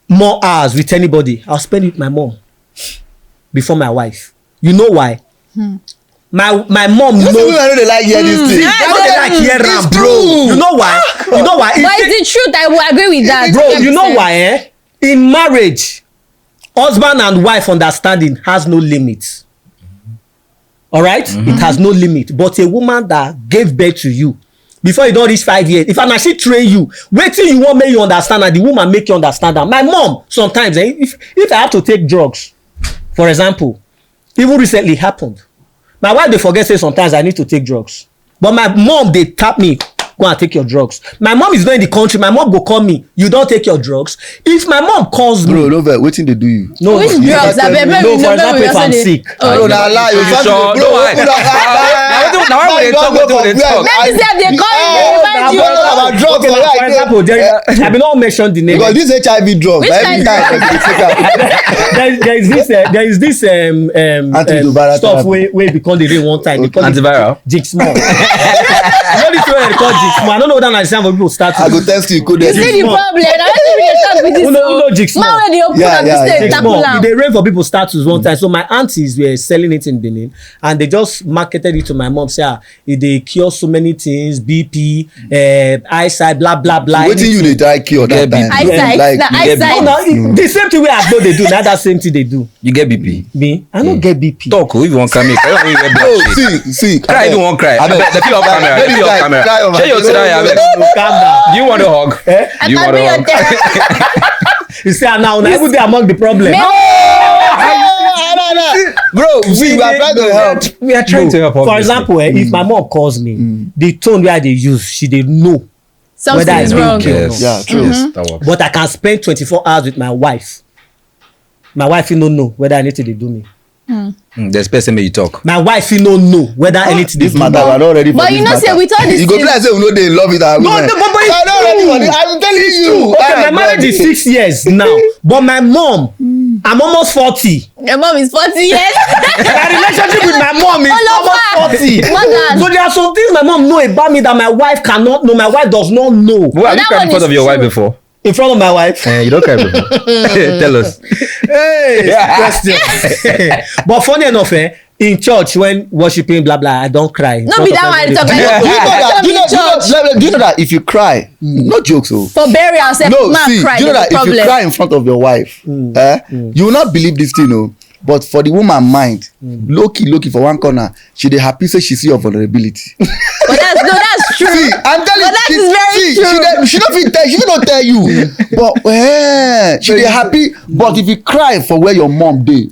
Speaker 2: more hours with anybody, I'll spend it with my mom before my wife. You know why? My mom knows.
Speaker 3: I know they like hear this thing.
Speaker 2: They like hear am, bro. You know why? You know why?
Speaker 4: But it's the truth. I will agree with that.
Speaker 2: Bro, you know why? In marriage, husband and wife understanding has no limits. All right? It has no limit. But a woman that gave birth to you before you don't reach 5 years, if I actually train you, wait till you want make you understand and the woman make you understand that. My mom sometimes, if I have to take drugs, for example, even recently happened. My wife dey forget say sometimes I need to take drugs, but my mom dey tap me, go and take your drugs. My mom is not in the country. My mom go call me, you don take your drugs. If my mom calls me,
Speaker 3: bro, no vex, wetin dey do you?
Speaker 2: no,
Speaker 4: Which drugs? I bet
Speaker 2: no, for example, if I'm sick,
Speaker 3: Bro, na lie, you
Speaker 1: sure?
Speaker 3: bro.
Speaker 1: Now why would they talk? What do they talk?
Speaker 4: Let me say they call you, remind you.
Speaker 3: About drugs,
Speaker 2: okay, for example, I bin not mention the name.
Speaker 3: because this HIV drugs,
Speaker 4: Which
Speaker 3: every
Speaker 4: kind
Speaker 3: time
Speaker 4: of
Speaker 3: they take am.
Speaker 2: there is this
Speaker 3: Antiviral
Speaker 2: stuff
Speaker 3: therapy.
Speaker 2: wey become the rain one time. They call it
Speaker 1: Antiviral.
Speaker 2: Jixmol. You know this way they call Jixmol. I don't know whether na the same for people start to.
Speaker 3: I go test you, code
Speaker 4: You see the problem. I don't even talk with this.
Speaker 2: Uno Jixmol.
Speaker 4: Man, when they open
Speaker 3: Yeah,
Speaker 4: up
Speaker 3: yeah,
Speaker 4: the stage,
Speaker 3: yeah.
Speaker 4: tackle
Speaker 2: Jixmol.
Speaker 4: am.
Speaker 2: They rain for people status one time. So my aunties were selling it in Benin, and they just marketed it to my mom. Say, it dey cure so many things, BP, eyesight, blah blah blah.
Speaker 3: wetin you dey try cure that time?
Speaker 4: Eyesight,
Speaker 3: Like,
Speaker 4: na
Speaker 3: you get
Speaker 4: eyesight.
Speaker 2: No, the same thing wey I know they do. Not that same thing they do.
Speaker 1: You get BP.
Speaker 2: Me, I don't get BP.
Speaker 1: Talk if you want come here. I don't even get black
Speaker 3: Oh,
Speaker 1: shit.
Speaker 3: see.
Speaker 1: Cry if you want cry.
Speaker 3: I bet.
Speaker 1: The feel off camera. The feel off camera.
Speaker 3: Cry over.
Speaker 1: Share your today.
Speaker 2: Calm down.
Speaker 1: Do you want a hug?
Speaker 4: I
Speaker 1: Do you
Speaker 4: can
Speaker 1: want
Speaker 4: be
Speaker 1: a
Speaker 4: your
Speaker 1: hug?
Speaker 4: therapist.
Speaker 2: You see, now every day among the problem.
Speaker 3: Bro, we are trying to help.
Speaker 1: We are trying to help.
Speaker 2: For
Speaker 1: obviously.
Speaker 2: example, if my mom calls me, the tone wey I dey use, she dey know.
Speaker 4: Something
Speaker 2: Whether
Speaker 4: is
Speaker 2: I
Speaker 4: wrong.
Speaker 2: drink or
Speaker 1: Yes.
Speaker 3: Yeah, true.
Speaker 1: Yes, that works.
Speaker 2: But I can spend 24 hours with my wife. My wife no know whether anything dey do me.
Speaker 1: There's person may you talk.
Speaker 2: My wife no know whether anything dey
Speaker 3: This
Speaker 2: do me.
Speaker 3: matter, we are not ready for
Speaker 4: But
Speaker 3: this
Speaker 4: you know, say
Speaker 3: matter.
Speaker 4: with all this
Speaker 3: You go
Speaker 4: thing-
Speaker 3: be like say we no dey in love with our
Speaker 2: No,
Speaker 3: women.
Speaker 2: but it's
Speaker 3: We are not ready for
Speaker 2: true.
Speaker 3: this. I'm telling you.
Speaker 2: Okay,
Speaker 3: Ah,
Speaker 2: my marriage is
Speaker 3: God.
Speaker 2: 6 years now, but my mom, I'm almost 40.
Speaker 4: Your mom is 40 years.
Speaker 2: My relationship with my mom is
Speaker 4: All over.
Speaker 2: almost 40.
Speaker 4: Mother.
Speaker 2: So there are some things my mom know about me that my wife cannot know. My wife does not know.
Speaker 1: Who have you
Speaker 4: that
Speaker 1: cried in
Speaker 4: one
Speaker 1: front
Speaker 4: is
Speaker 1: of your wife
Speaker 4: true.
Speaker 1: before?
Speaker 2: In front of my wife.
Speaker 1: You don't cry before. Tell us.
Speaker 2: Hey, question. But funny enough, in church when worshiping, blah blah, I don't cry.
Speaker 4: No be that one. Talk about
Speaker 3: Do you know that if you cry, no jokes, oh.
Speaker 4: for burial, say
Speaker 3: No,
Speaker 4: man
Speaker 3: see,
Speaker 4: cry.
Speaker 3: do you know
Speaker 4: There's
Speaker 3: that
Speaker 4: a
Speaker 3: if you
Speaker 4: problem.
Speaker 3: cry in front of your wife, you will not believe this thing, no. But for the woman mind, low key for one corner, she dey happy say she see your vulnerability.
Speaker 4: But that's true.
Speaker 3: See, I'm telling
Speaker 4: But that is very true.
Speaker 3: She don't tell you. But she dey happy. But if you cry for where your mom dey,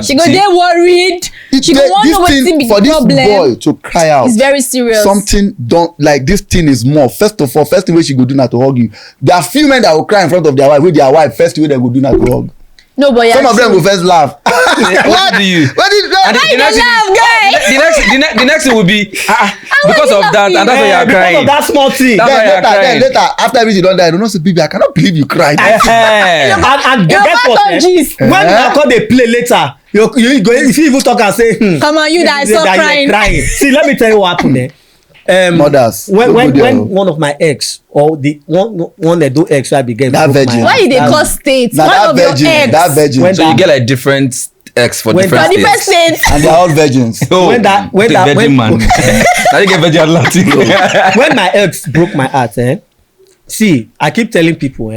Speaker 4: She go dey worried. She go wonder wetin be
Speaker 3: for
Speaker 4: the
Speaker 3: this
Speaker 4: problem.
Speaker 3: boy to cry out.
Speaker 4: It's very serious.
Speaker 3: Something don't like this thing is more. First of all, first thing wey she go do na to hug you. There are few men that will cry in front of their wife. With their wife, first thing wey they go do na to hug.
Speaker 4: No, but
Speaker 3: Some of them will first laugh.
Speaker 1: What do you?
Speaker 3: What did
Speaker 1: And the next thing will be because of that, and that's why you are
Speaker 2: Because
Speaker 1: crying.
Speaker 2: of that small thing.
Speaker 1: That's why you are
Speaker 3: then
Speaker 1: crying.
Speaker 3: later, after everything done that, I don't know, say, baby, I cannot believe you cried.
Speaker 2: And
Speaker 4: Your
Speaker 2: guess what?
Speaker 4: back on gist.
Speaker 2: When I call they play later, you go if you even talk and say,
Speaker 4: Come on, you that I saw
Speaker 2: you're
Speaker 4: crying.
Speaker 2: See, let me tell you what happened there.
Speaker 3: Mothers,
Speaker 2: When one of my ex or the one that do ex I began.
Speaker 3: That virgin.
Speaker 4: Why you dey call states?
Speaker 3: Now
Speaker 4: One
Speaker 3: that
Speaker 4: of your
Speaker 3: virgin,
Speaker 4: ex.
Speaker 3: that virgin.
Speaker 2: When
Speaker 1: So you get like different X for
Speaker 2: When
Speaker 1: different
Speaker 2: that-
Speaker 4: For different
Speaker 1: states.
Speaker 4: states.
Speaker 3: And they're all virgins.
Speaker 1: Oh,
Speaker 2: when that
Speaker 1: virgin man. Now you get virgin Atlantic.
Speaker 2: when my ex broke my heart, see, I keep telling people,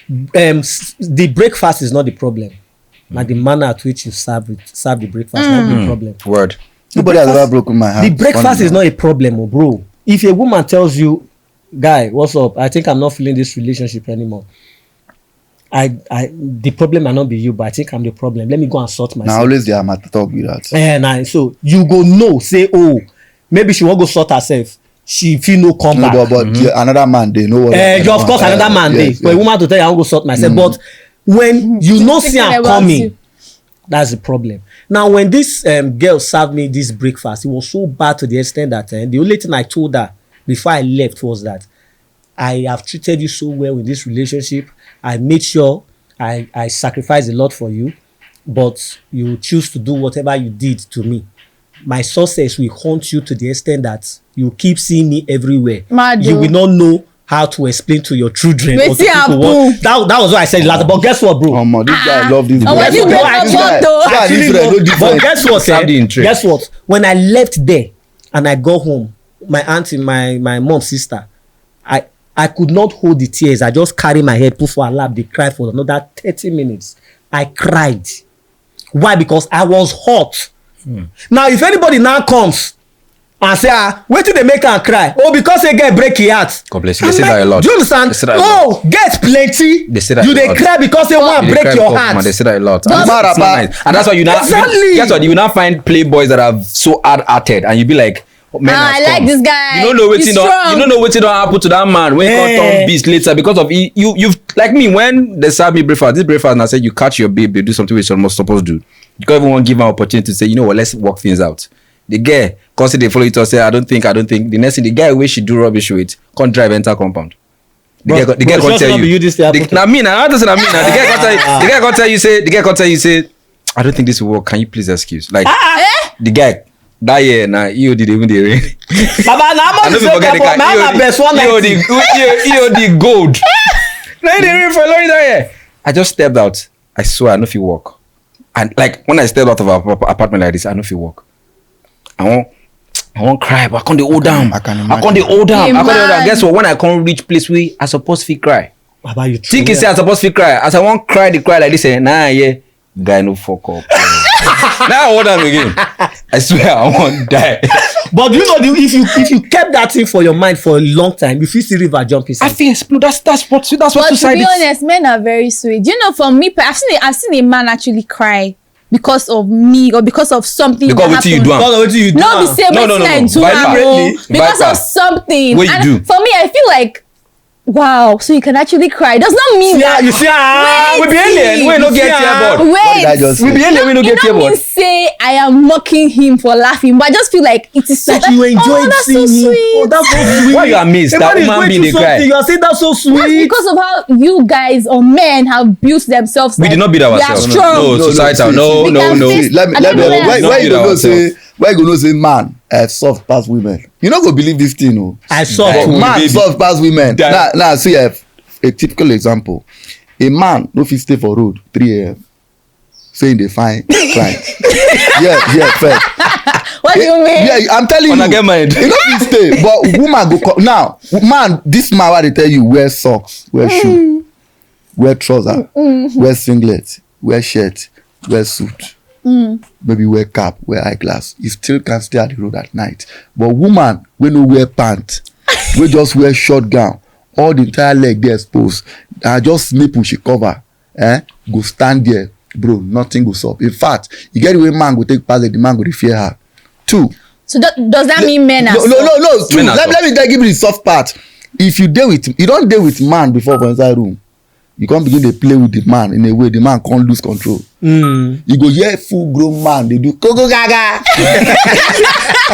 Speaker 2: the breakfast is not the problem. Like the manner at which you serve the breakfast, not the problem.
Speaker 1: Word.
Speaker 3: Nobody has ever broken my heart.
Speaker 2: The breakfast
Speaker 3: Funny,
Speaker 2: is
Speaker 3: man.
Speaker 2: not a problem, oh, bro. If a woman tells you, guy, what's up? I think I'm not feeling this relationship anymore. The problem might not be you, but I think I'm the problem. Let me go and sort
Speaker 3: Now
Speaker 2: myself.
Speaker 3: always they are matter talk with that.
Speaker 2: So you go no, say, oh, maybe she won't go sort herself. She feel no come
Speaker 3: No,
Speaker 2: back.
Speaker 3: but yeah, another man they know what.
Speaker 2: Of course, another man dey. For a woman to tell you, I won't go sort myself. But when you no see am
Speaker 4: Thinking about
Speaker 2: coming,
Speaker 4: you.
Speaker 2: that's the problem. Now, when this girl served me this breakfast, it was so bad to the extent that the only thing I told her before I left was that I have treated you so well in this relationship. I made sure I sacrificed a lot for you, but you choose to do whatever you did to me. My success will haunt you to the extent that you keep seeing me everywhere.
Speaker 4: Mad
Speaker 2: You
Speaker 4: o.
Speaker 2: will not know how to explain to your children or to
Speaker 4: Wetin
Speaker 2: people what.
Speaker 4: happen?
Speaker 2: That was what I said last. But guess what, bro?
Speaker 3: This guy love this.
Speaker 4: Oh,
Speaker 3: guy.
Speaker 4: when you
Speaker 3: This
Speaker 4: break
Speaker 3: guy-
Speaker 4: up,
Speaker 3: this guy-
Speaker 4: what though?
Speaker 3: this guy
Speaker 2: Actually,
Speaker 3: different, no
Speaker 2: but
Speaker 3: different.
Speaker 2: guess what?
Speaker 1: Serve the interest.
Speaker 2: Guess what? When I left there and I got home, my auntie, my mom's sister, I could not hold the tears. I just carry my head, put for her lap. They cried for another 30 minutes. I cried. Why? Because I was hot. Now, if anybody now comes and say, wait till they make her cry. Oh, because they get break your heart.
Speaker 1: God bless you. They
Speaker 2: I'm
Speaker 1: say that a lot.
Speaker 2: Do you understand?
Speaker 1: They say that a lot.
Speaker 2: Oh, get plenty.
Speaker 1: They say that
Speaker 2: you
Speaker 1: a
Speaker 2: they
Speaker 1: lot.
Speaker 2: cry because they want to
Speaker 1: They
Speaker 2: break
Speaker 1: cry
Speaker 2: your
Speaker 1: because,
Speaker 2: heart.
Speaker 1: man, they say that a lot.
Speaker 4: Don't-
Speaker 1: And it's not nice. And that's why you now
Speaker 2: Exactly.
Speaker 1: guess what? You now find playboys that are so hard-hearted, and you be like, oh, man,
Speaker 4: I
Speaker 1: has
Speaker 4: like
Speaker 1: come.
Speaker 4: this guy.
Speaker 1: You don't know
Speaker 4: He's
Speaker 1: wetin
Speaker 4: strong.
Speaker 1: you don't know wetin don happen to that man when he come turn beast later because of you've like me when they serve me breakfast. This breakfast and I said you catch your babe, they do something which you're not supposed to do. You can't even want to give an opportunity to say, you know what, let's work things out. The guy, cause they follow it or say, I don't think. The next thing, the guy where she do rubbish with, can't drive enter compound. The guy
Speaker 2: Bro,
Speaker 1: can't
Speaker 2: it's
Speaker 1: tell
Speaker 2: not be
Speaker 1: you.
Speaker 2: you this day happen to.
Speaker 1: Now me, now I don't say na me. Now the guy can't tell you. The guy can't tell you. Say, I don't think this will work. Can you please excuse? Like the guy that year now, you did even the rain.
Speaker 2: Baba, now
Speaker 1: I
Speaker 2: I'm
Speaker 1: don't forget the
Speaker 2: going
Speaker 1: guy.
Speaker 2: to best one
Speaker 1: EOD gold. Now the rain for long year. I just stepped out. I swear, I know if you walk. And like when I stepped out of our apartment like this, I know if you walk. I won't cry, but I can't hold down.
Speaker 3: I can
Speaker 1: I can't hold down.
Speaker 4: Yeah,
Speaker 1: I can't hold down.
Speaker 4: man.
Speaker 1: Guess what? When I can't reach place where I supposed to cry.
Speaker 2: Baba, you
Speaker 1: Think you say I supposed to cry. As I won't cry, the cry like this. Nah, yeah. Guy, no fuck up. Now I hold on again. I swear I won't die.
Speaker 2: But you know, if you kept that thing for your mind for a long time, if you see river jump inside.
Speaker 1: I feel explode. That's what
Speaker 4: But to
Speaker 1: suicide
Speaker 4: be
Speaker 1: is.
Speaker 4: honest, men are very sweet. You know, for me, I've seen a man actually cry because of me or because of something
Speaker 1: Because
Speaker 4: that
Speaker 1: wetin you
Speaker 4: happened.
Speaker 1: do am.
Speaker 2: God, what do you do?
Speaker 4: No, be say
Speaker 1: No, no,
Speaker 4: wetin
Speaker 1: no,
Speaker 4: I
Speaker 1: no.
Speaker 4: do am
Speaker 2: Violently.
Speaker 4: o, because
Speaker 1: Viper.
Speaker 4: of something.
Speaker 1: What you
Speaker 4: And
Speaker 1: do?
Speaker 4: for me, I feel like, wow, so you can actually cry. Does not mean
Speaker 2: Yeah,
Speaker 4: that.
Speaker 2: you see,
Speaker 1: We be alien. We no
Speaker 2: You
Speaker 1: get
Speaker 2: see,
Speaker 1: tear board.
Speaker 3: What did I
Speaker 4: Wait.
Speaker 3: just
Speaker 1: We
Speaker 3: say?
Speaker 1: be alien. We no
Speaker 4: You
Speaker 1: get tear
Speaker 4: don't mean
Speaker 1: board.
Speaker 4: say I am mocking him for laughing, but I just feel like it is so
Speaker 2: that you enjoyed
Speaker 4: that's
Speaker 2: seeing
Speaker 4: so
Speaker 2: him.
Speaker 4: sweet.
Speaker 2: Oh, that's so sweet.
Speaker 1: Why you amazed
Speaker 2: A
Speaker 1: that
Speaker 2: man is
Speaker 1: woman
Speaker 2: going
Speaker 1: being
Speaker 2: through
Speaker 1: dey cry?
Speaker 2: something, you are saying that's so
Speaker 4: That's
Speaker 2: sweet.
Speaker 4: because of how you guys or men have built themselves.
Speaker 1: We
Speaker 4: like,
Speaker 1: did not build
Speaker 4: they are
Speaker 1: ourselves.
Speaker 4: strong.
Speaker 1: No, societal.
Speaker 3: see,
Speaker 1: No,
Speaker 3: see.
Speaker 1: no,
Speaker 4: can
Speaker 1: no.
Speaker 4: face-
Speaker 3: Let me
Speaker 4: I don't know
Speaker 3: where
Speaker 4: where
Speaker 3: you
Speaker 1: I'm
Speaker 3: go know
Speaker 1: saying.
Speaker 3: say where you go know say man soft pass women. You no go believe this thing o.
Speaker 2: I saw
Speaker 1: Like,
Speaker 2: too.
Speaker 3: Man
Speaker 1: baby.
Speaker 3: soft pass women.
Speaker 1: That-
Speaker 3: Now see a typical example. A man no fit stay for road 3 a.m. saying they find client. yeah, fair.
Speaker 4: What do you mean?
Speaker 3: Yeah, I'm telling
Speaker 1: Una
Speaker 3: you.
Speaker 1: get mind.
Speaker 3: You no fit stay, but woman go come now. Man, this man what they tell you wear socks, wear shoe, wear trouser, wear singlet, wear shirt, wear suit. Maybe wear cap, wear eyeglass. You still can stay at the road at night. But woman, we no wear pants, we just wear short gown, all the entire leg dey exposed. And just nipple she cover. Go stand there, bro. Nothing goes up. In fact, you get the way man go take pass, like the man go dey fear her. 2.
Speaker 4: So does that mean men are
Speaker 3: No.
Speaker 4: soft?
Speaker 3: True.
Speaker 1: Men are
Speaker 3: Let me give you the soft part. If you don't deal with man before for inside room, you can't begin to play with the man in a way the man can't lose control. You go hear full grown man they do go gaga.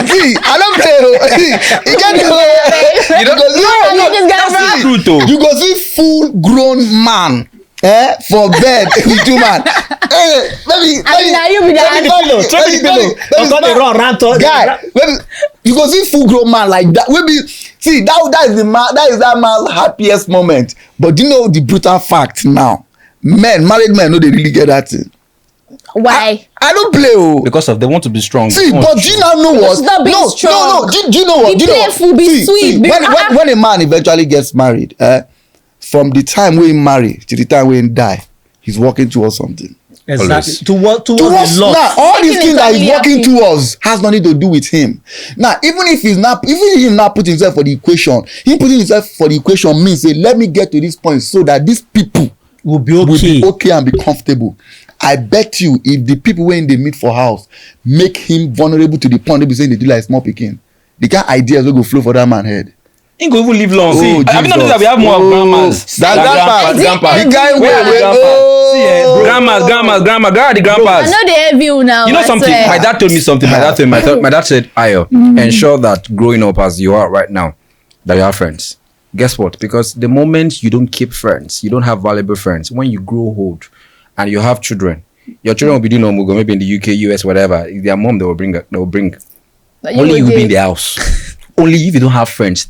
Speaker 3: See, I don't play. You get you go see full grown man for bed with you man. Let me guy. You go see full grown man like that. See that is the man. That is that man's happiest moment. But do you know the brutal fact now? Married men, no, they really get that thing.
Speaker 4: Why?
Speaker 3: I don't play.
Speaker 1: Because of they want to be strong.
Speaker 3: See, but do you now know what?
Speaker 4: No. Do
Speaker 3: you know what?
Speaker 4: Be playful, be sweet.
Speaker 3: When a man eventually gets married, from the time we marry to the time we die, he's working towards something.
Speaker 2: Exactly.
Speaker 3: Towards
Speaker 2: love.
Speaker 3: now, all these things that he's working towards has nothing to do with him. Now, even if he's not putting himself for the equation, he putting himself for the equation means say, let me get to this point so that these people
Speaker 2: will be okay
Speaker 3: and be comfortable. I bet you, if the people when they meet for house make him vulnerable to the point they be saying they do like small picking, the kind of ideas will go flow for that man's head.
Speaker 1: He go even live long.
Speaker 3: See,
Speaker 1: I mean, not that we have more grandmas.
Speaker 3: Grandpas. The guy
Speaker 1: grandmas, the grandpas.
Speaker 4: I know they have you now.
Speaker 1: You know something? My dad told me something. My dad said, Ayo, ensure that growing up as you are right now, that you have friends. Guess what? Because the moment you don't keep friends, you don't have valuable friends. When you grow old and you have children, your children will be doing Omugo, maybe in the UK, US, whatever. Their mom, they will bring. Only you will be in the house. Only if you don't have friends.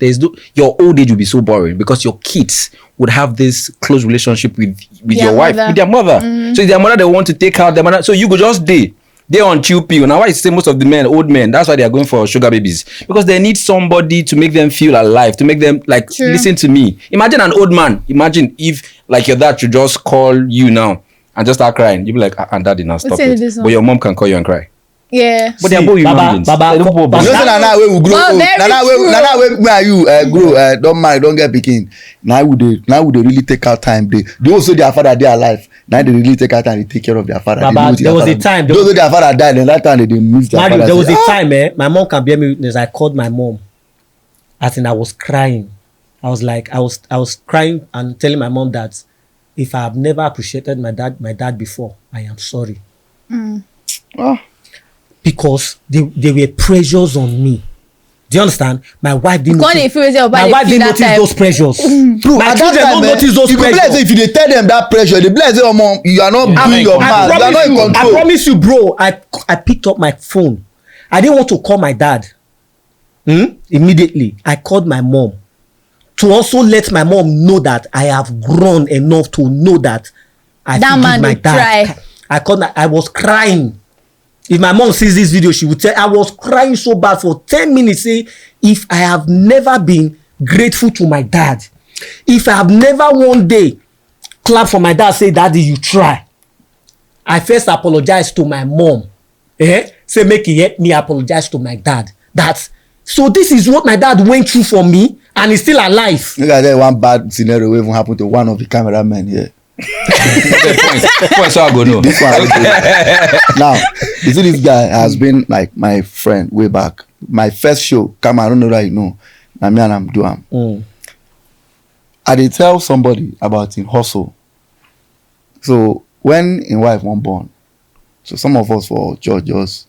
Speaker 1: Your old age will be so boring because your kids would have this close relationship with your wife, with their mother. So their mother, they want to take out their mother. So you go just day on chill pill. Now why I say most of the men, old men, that's why they are going for sugar babies. Because they need somebody to make them feel alive, to make them like, listen to me. Imagine an old man. Imagine if like your dad should just call you now and just start crying. You'll be like, and daddy, now stop it. But your mom can call you and cry.
Speaker 4: Yeah.
Speaker 1: But they're both human beings.
Speaker 3: You know, now we will grow old. Now you grow, don't marry, don't get pikin. Now would they really take out time? They also their father they are alive. Now they really take out time to take care of their father.
Speaker 2: There was a time.
Speaker 3: Those their father died, and that time they miss their father.
Speaker 2: There was a time, my mom can bear me witness. I called my mom. I think I was crying. I was crying and telling my mom that if I have never appreciated my dad before, I am sorry. Because there were pressures on me. Do you understand? My wife didn't notice those pressures.
Speaker 3: Bro, my children don't notice those pressures. If you tell them that pressure, they bless your mom, you are not doing your mouth. You are not in control.
Speaker 2: I promise you, bro, I picked up my phone. I didn't want to call my dad. Immediately, I called my mom to also let my mom know that I have grown enough to know that I forgive my dad. I was crying. If my mom sees this video, she would tell I was crying so bad for 10 minutes saying, if I have never been grateful to my dad, if I have never one day clapped for my dad, say, daddy, you try. I first apologized to my mom. Say, make it help me apologize to my dad. So this is what my dad went through for me, and he's still alive.
Speaker 3: Look at that one bad scenario even happened to one of the cameramen here.
Speaker 1: Point, so I go no.
Speaker 3: This one. Now, you see, this guy has been like my friend way back. My first show, come on, I don't know that you know. I mean, I'm doing. I did tell somebody about him hustle. So when his wife won't born, so some of us for church just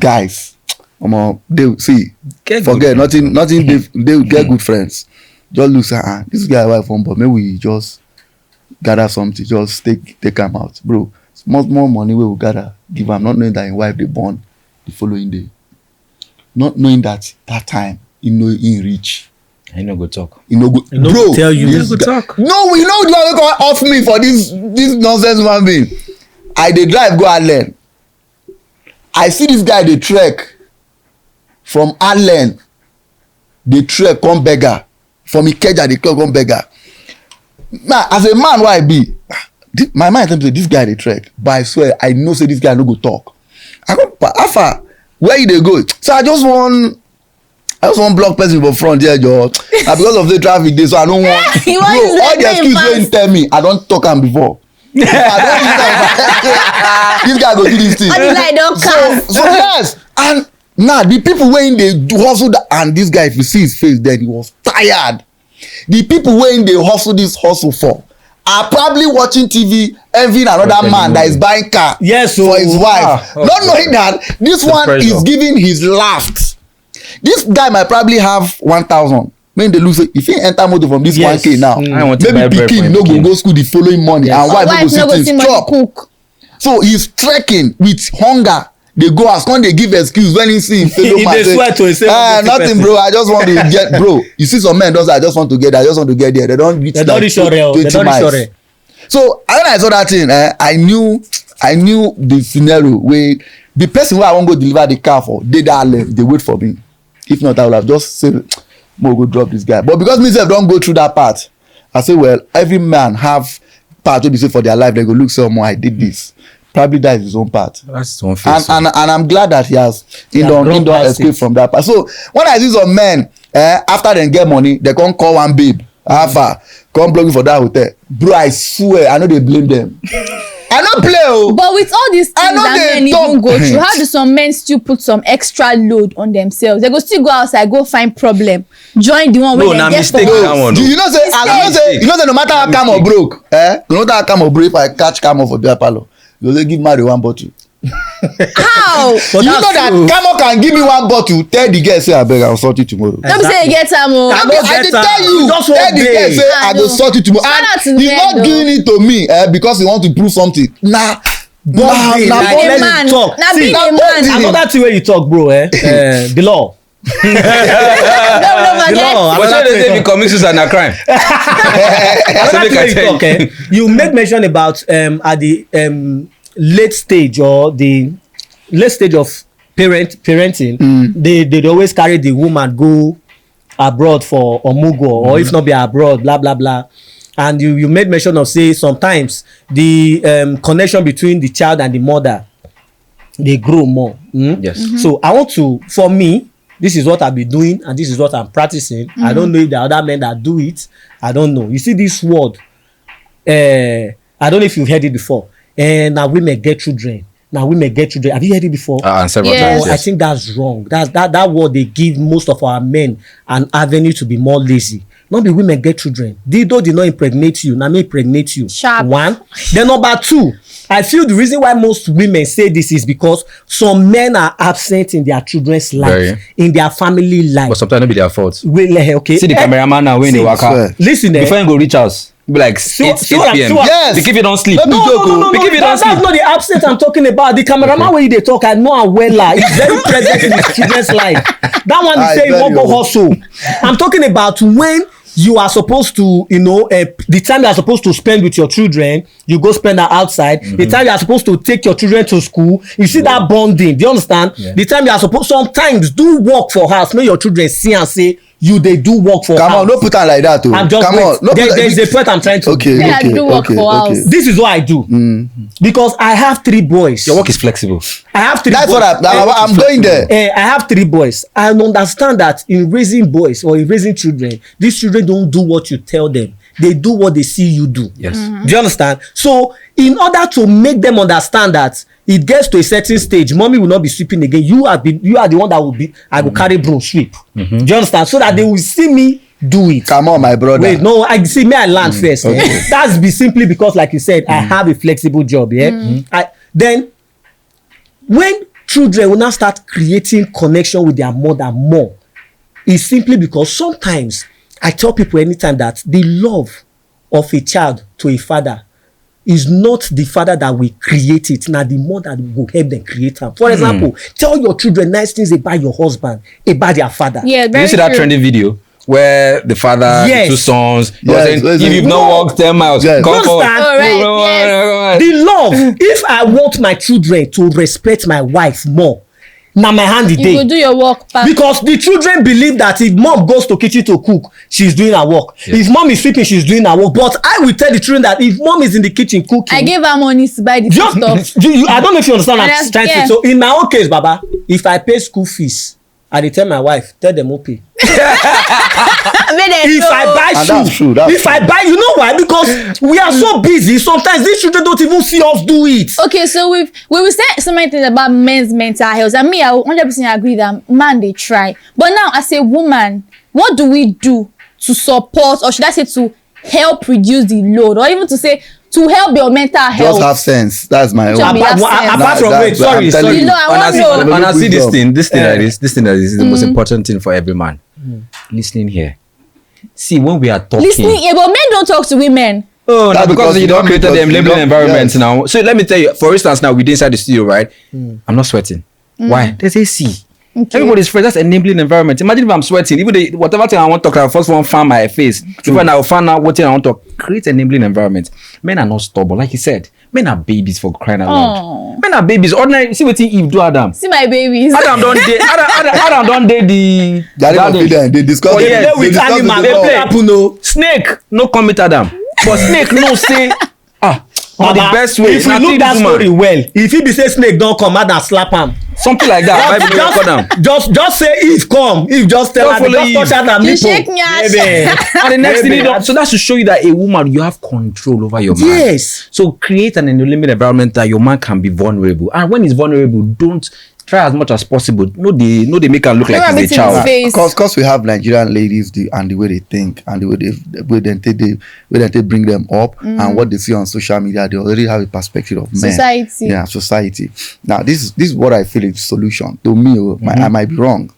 Speaker 3: guys, they see forget nothing. They get good friends. Just look at this guy wife won't born. Maybe we just gather something, just take him out, bro. More money we will gather, give him, not knowing that his wife they born the following day, not knowing that time he rich.
Speaker 1: I no go talk.
Speaker 3: Bro.
Speaker 2: Tell you,
Speaker 1: no go talk.
Speaker 3: No, we know you are going off me for this nonsense man being. I dey drive go Allen. I see this guy dey trek from Allen. Dey trek come beggar from Ikeja. Dey come beggar. Now, as a man, why I be? My mind tell me this guy dey trek, but I swear I know say this guy no go talk. I go Alpha, where you dey go? So I just want block person for front here, Joe. Because of the traffic day, so I don't want. Bro, all the excuse wey you tell me, I don't talk am before. This guy go do this thing. So yes, and now the people wey dey hustle and this guy, if you see his face, then he was tired. The people wey dey hustle this hustle for, are probably watching TV, envying another man that is buying car for his wife, not knowing that this one is giving his laugh. This guy might probably have 1,000. When they lose, if he enter motor from this 1K now, maybe pikin no go school the following morning, and wife no go sit chop. So he's trekking with hunger. They go as come they give excuse when he see him fellow man say, nothing bro, I just want to get bro. You see some men I just want to get there, they don't reach 20 miles. So when I saw that thing, I knew the scenario where the person who I want to go deliver the car for, they wait for me. If not, I would have just said, "Mo go drop this guy." But because myself don't go through that part, I say, well, every man have part what they say for their life. They go look someone. I did this. Probably that is his own part.
Speaker 1: That's his own face.
Speaker 3: And I'm glad that he don't escape from that part. So when I see some men, after they get money, they can't call one babe, Alpha, come block me for that hotel. Bro, I swear, I know they blame them. I don't play.
Speaker 4: But with all these things that men even go through, how do some men still put some extra load on themselves? They go still go outside, go find problem, join the one where they get for
Speaker 3: do you know say no matter how calm or broke, no matter how calm or broke, if I catch calm for beer parlor, they give Mary one bottle.
Speaker 4: How?
Speaker 3: You know that Camo can give me one bottle, tell the girl say abeg I will sort you tomorrow.
Speaker 4: Don't say you get some.
Speaker 3: I tell you, tell the girl say I go sort you tomorrow. And he's not doing it to me because he want to prove something. Nah,
Speaker 2: being a man. Another thing where you talk, bro. The law.
Speaker 4: No,
Speaker 1: but they say we commit suicide na crime.
Speaker 2: You make mention about at the late stage or the late stage of parenting, they always carry the woman go abroad for omugo or if not be abroad, blah blah blah. And you made mention of say sometimes the connection between the child and the mother they grow more.
Speaker 1: Yes.
Speaker 2: So I want to, for me, this is what I've been doing and this is what I'm practicing. I don't know if there are other men that do it. I don't know. You see this word, I don't know if you've heard it before. Now women get children. Now women get children. Have you heard it before?
Speaker 1: Several times, yes.
Speaker 2: I think that's wrong. That word they give most of our men an avenue to be more lazy. Not be women get children. Dido did not impregnate you. Now me impregnate you.
Speaker 4: Sharp.
Speaker 2: One. Then number two, I feel the reason why most women say this is because some men are absent in their children's life, in their family life.
Speaker 1: But sometimes it be their fault.
Speaker 2: Okay.
Speaker 1: See the cameraman now when they work out.
Speaker 2: Listen,
Speaker 1: before you go reach us. Be like 8 p.m.
Speaker 3: Yes.
Speaker 1: Because if you don't sleep.
Speaker 2: No. That's not the absent I'm talking about. The cameraman when they talk, I know I'm well. He's very present in his children's life. That one is saying won't go hustle. I'm talking about when you are supposed to, the time you are supposed to spend with your children, you go spend that outside. The time you are supposed to take your children to school, you see that bonding. Do you understand? Yeah. The time you are supposed, sometimes do work for house. Make your children see and say, they do work for
Speaker 3: Come
Speaker 2: house.
Speaker 3: on, no put on like that.
Speaker 2: I'm just
Speaker 3: Come on. No
Speaker 2: there's a point I'm trying to
Speaker 4: do work for house.
Speaker 2: This is what I do. Because I have 3 boys.
Speaker 1: Your work is flexible.
Speaker 2: I have 3
Speaker 3: That's
Speaker 2: boys.
Speaker 3: what I'm going there.
Speaker 2: I have 3 boys. I understand that in raising boys or in raising children, these children don't do what you tell them. They do what they see you do.
Speaker 1: Yes.
Speaker 2: Do you understand? So in order to make them understand that it gets to a certain stage, mommy will not be sweeping again. You are the one that will be. I will carry broom sweep. Do you understand? So that they will see me do it.
Speaker 3: Come on, my brother.
Speaker 2: Wait, no, I see me. I learn first.
Speaker 3: Okay.
Speaker 2: That's simply because, like you said, I have a flexible job. Yeah. Then when children will now start creating connection with their mother more, it's simply because sometimes I tell people anytime that the love of a child to a father is not the father that will create it. Now the mother will help them create them. For example, tell your children nice things about your husband, about their father.
Speaker 4: Yeah,
Speaker 1: Did you see that trending video where the father, the 2 sons, saying, if you've not walked 10 miles, come forward.
Speaker 2: The love. If I want my children to respect my wife more, now my hand is day.
Speaker 4: You go do your work back.
Speaker 2: Because the children believe that if mom goes to kitchen to cook, she's doing her work. If mom is sweeping, she's doing her work. But I will tell the children that if mom is in the kitchen cooking,
Speaker 4: I gave her money to buy the stuff.
Speaker 2: I don't know if you understand what I'm trying to say. So in my own case, Baba, if I pay school fees, I dey tell my wife, tell them okay. If I buy shoes, if I buy, you know why? Because we are so busy. Sometimes these children don't even see us do it.
Speaker 4: Okay, so we will say so many things about men's mental health. And me, I 100% agree that man they try. But now, as a woman, what do we do to support, or should I say to help reduce the load, or even to say to help your mental health.
Speaker 3: Just have sense. That's my own.
Speaker 2: Apart from wait, sorry.
Speaker 4: You know, I want to know.
Speaker 1: And I see this thing like this. This thing like this is the most important thing for every man. Listening here. See, when we are talking.
Speaker 4: Listening here, but men don't talk to women.
Speaker 1: Oh, no, because you don't create them labeling environment now. So let me tell you, for instance, now we're inside the studio, right? I'm not sweating. Why? There's AC. Okay. Everybody's fresh. That's enabling environment. Imagine if I'm sweating, even whatever thing I want to talk, I first want to fan my face. Even I will find out what thing I want to create enabling environment. Men are not stubborn, like you said. Men are babies for crying out loud. Men are babies. Ordinary. See what Eve do, Adam.
Speaker 4: See my babies.
Speaker 1: Adam don't date. Adam don't date the.
Speaker 3: They discuss.
Speaker 2: They play with animals. They play.
Speaker 1: Snake no come with Adam, but snake no say on the best way.
Speaker 2: If you look that story well, if he be say snake don't come, Adam slap him.
Speaker 1: Something like that.
Speaker 2: Just say Eve come. Eve just tell her just touch her
Speaker 4: you shake me ass.
Speaker 1: And the next thing, so that's to show you that a woman, you have control over your man.
Speaker 2: Yes.
Speaker 1: So create an enabling environment that your man can be vulnerable. And when he's vulnerable, don't try as much as possible. No, they make her look like he's a child.
Speaker 3: Because we have Nigerian ladies and the way they think and the way they bring them up and what they see on social media, they already have a perspective of men.
Speaker 4: Society.
Speaker 3: Yeah, society. Now this is what I feel is the solution. To me, I might be wrong.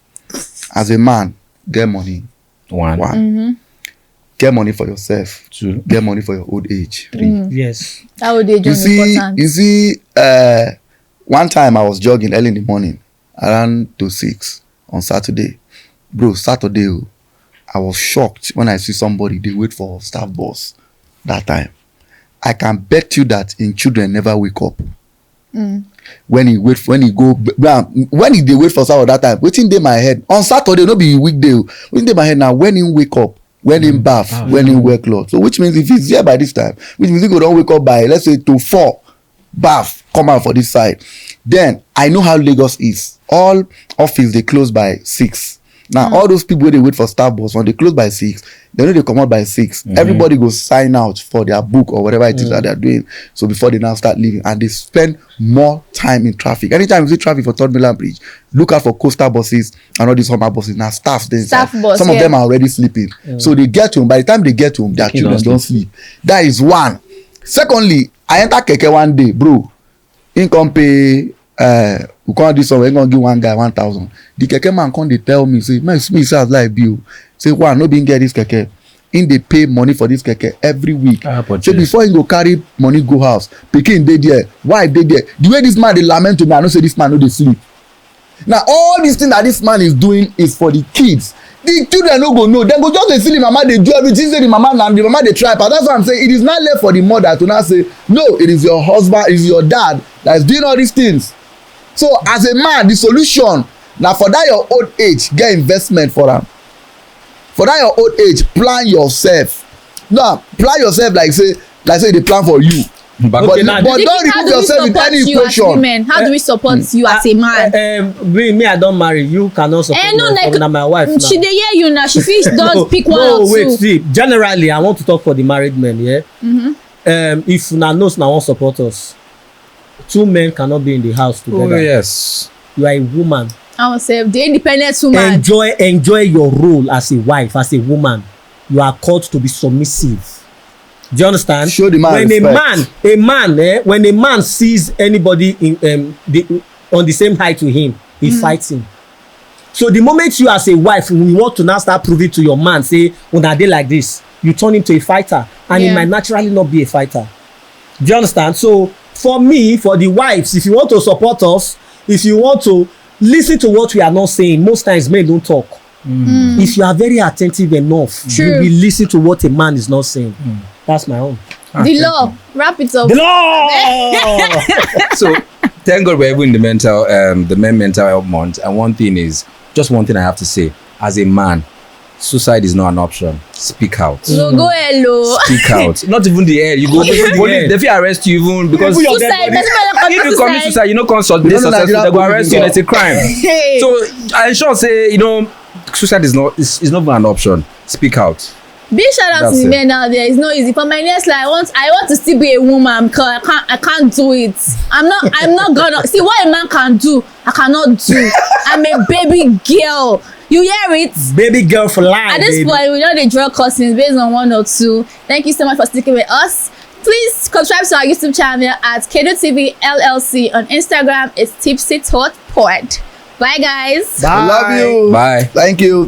Speaker 3: As a man, get money. One. Get money for yourself. 2. Get money for your old age. 3.
Speaker 2: Yes.
Speaker 4: That would be important.
Speaker 3: You see, one time I was jogging early in the morning, around to 6 on Saturday. Bro, Saturday, I was shocked when I see somebody, they wait for staff bus that time. I can bet you that in children never wake up. When they wait for staff that time, waiting in my head. On Saturday, no be weekday. Waiting in my head now, when he wake up, when he bath, when he wear clothes. So which means if he's here by this time, which means he go don't wake up by, let's say, to 4. Bath, come out for this side. Then I know how Lagos is. All office they close by 6. Now all those people they wait for staff bus when they close by 6, they know they come out by 6. Everybody goes sign out for their book or whatever it is that they're doing. So before they now start leaving, and they spend more time in traffic. Anytime you see traffic for Third Mainland Bridge, look out for coastal buses and all these summer buses. Now staff bus, some of them are already sleeping. So they get home. By the time they get home, their children don't sleep. That is one. Secondly, I enter keke one day, bro. In come pay, we can't do something. We gonna give one guy 1,000. The keke man come they tell me, say, man, me sounds like bill. Say, why no being get this keke? In they pay money for this keke every week. So before he go carry money go house, pikin dey there, wife dey there. The way this man they lament to me, I know say this man no dey sleep. Now all these things that this man is doing is for the kids. The children no go know. Then go just dey see the mama dey do everything. Say the mama dey try. But that's what I'm saying. It is not left for the mother to now say, no, it is your husband, it is your dad that is doing all these things. So as a man, the solution now for that your old age, get investment for them. For that your old age, plan yourself. Now plan yourself like say they plan for you. But don't remove yourself in any equation.
Speaker 4: How do we support you as a man?
Speaker 2: Me, I don't marry. You cannot support me. Like, my wife.
Speaker 4: She dey hear you now. She feels don't pick one or two.
Speaker 2: Wait, see. Generally, I want to talk for the married men. Yeah. If una knows now won't support us, 2 men cannot be in the house together.
Speaker 1: Oh yes.
Speaker 2: You are a woman.
Speaker 4: I will say the independent woman.
Speaker 2: Enjoy your role as a wife, as a woman. You are called to be submissive. Do you understand?
Speaker 3: Show the man respect.
Speaker 2: When a man sees anybody on the same height to him, he fights him. So the moment you as a wife, when you want to now start proving to your man, say, when I dey like this, you turn him to a fighter, and he might naturally not be a fighter. Do you understand? So for me, for the wives, if you want to support us, if you want to listen to what we are not saying, most times men don't talk. If you are very attentive enough, you will listen to what a man is not saying. That's my own.
Speaker 4: The law. Wrap it up.
Speaker 2: The law.
Speaker 1: So thank God we're even in the men mental health month. And one thing I have to say, as a man, suicide is not an option. Speak out.
Speaker 4: No, go hello.
Speaker 1: Speak out. Not even the air. You go police, they will arrest you even because
Speaker 4: suicide.
Speaker 1: If you commit suicide, you know consult this successful, they go arrest you and it's a crime. So I sure say, suicide is not even an option. Speak out.
Speaker 4: Big shout out to the men out there. It's not easy. For my next life, I want to still be a woman because I can't do it. I'm not gonna see what a man can do. I cannot do. I'm a baby girl. You hear it?
Speaker 2: Baby girl for life.
Speaker 4: At this point, we know the drug costings based on 1 or 2. Thank you so much for sticking with us. Please subscribe to our YouTube channel at Kedutv LLC. On Instagram, it's Tipsy Thought Pod. Bye, guys.
Speaker 3: Bye. Love you.
Speaker 1: Bye.
Speaker 3: Thank you.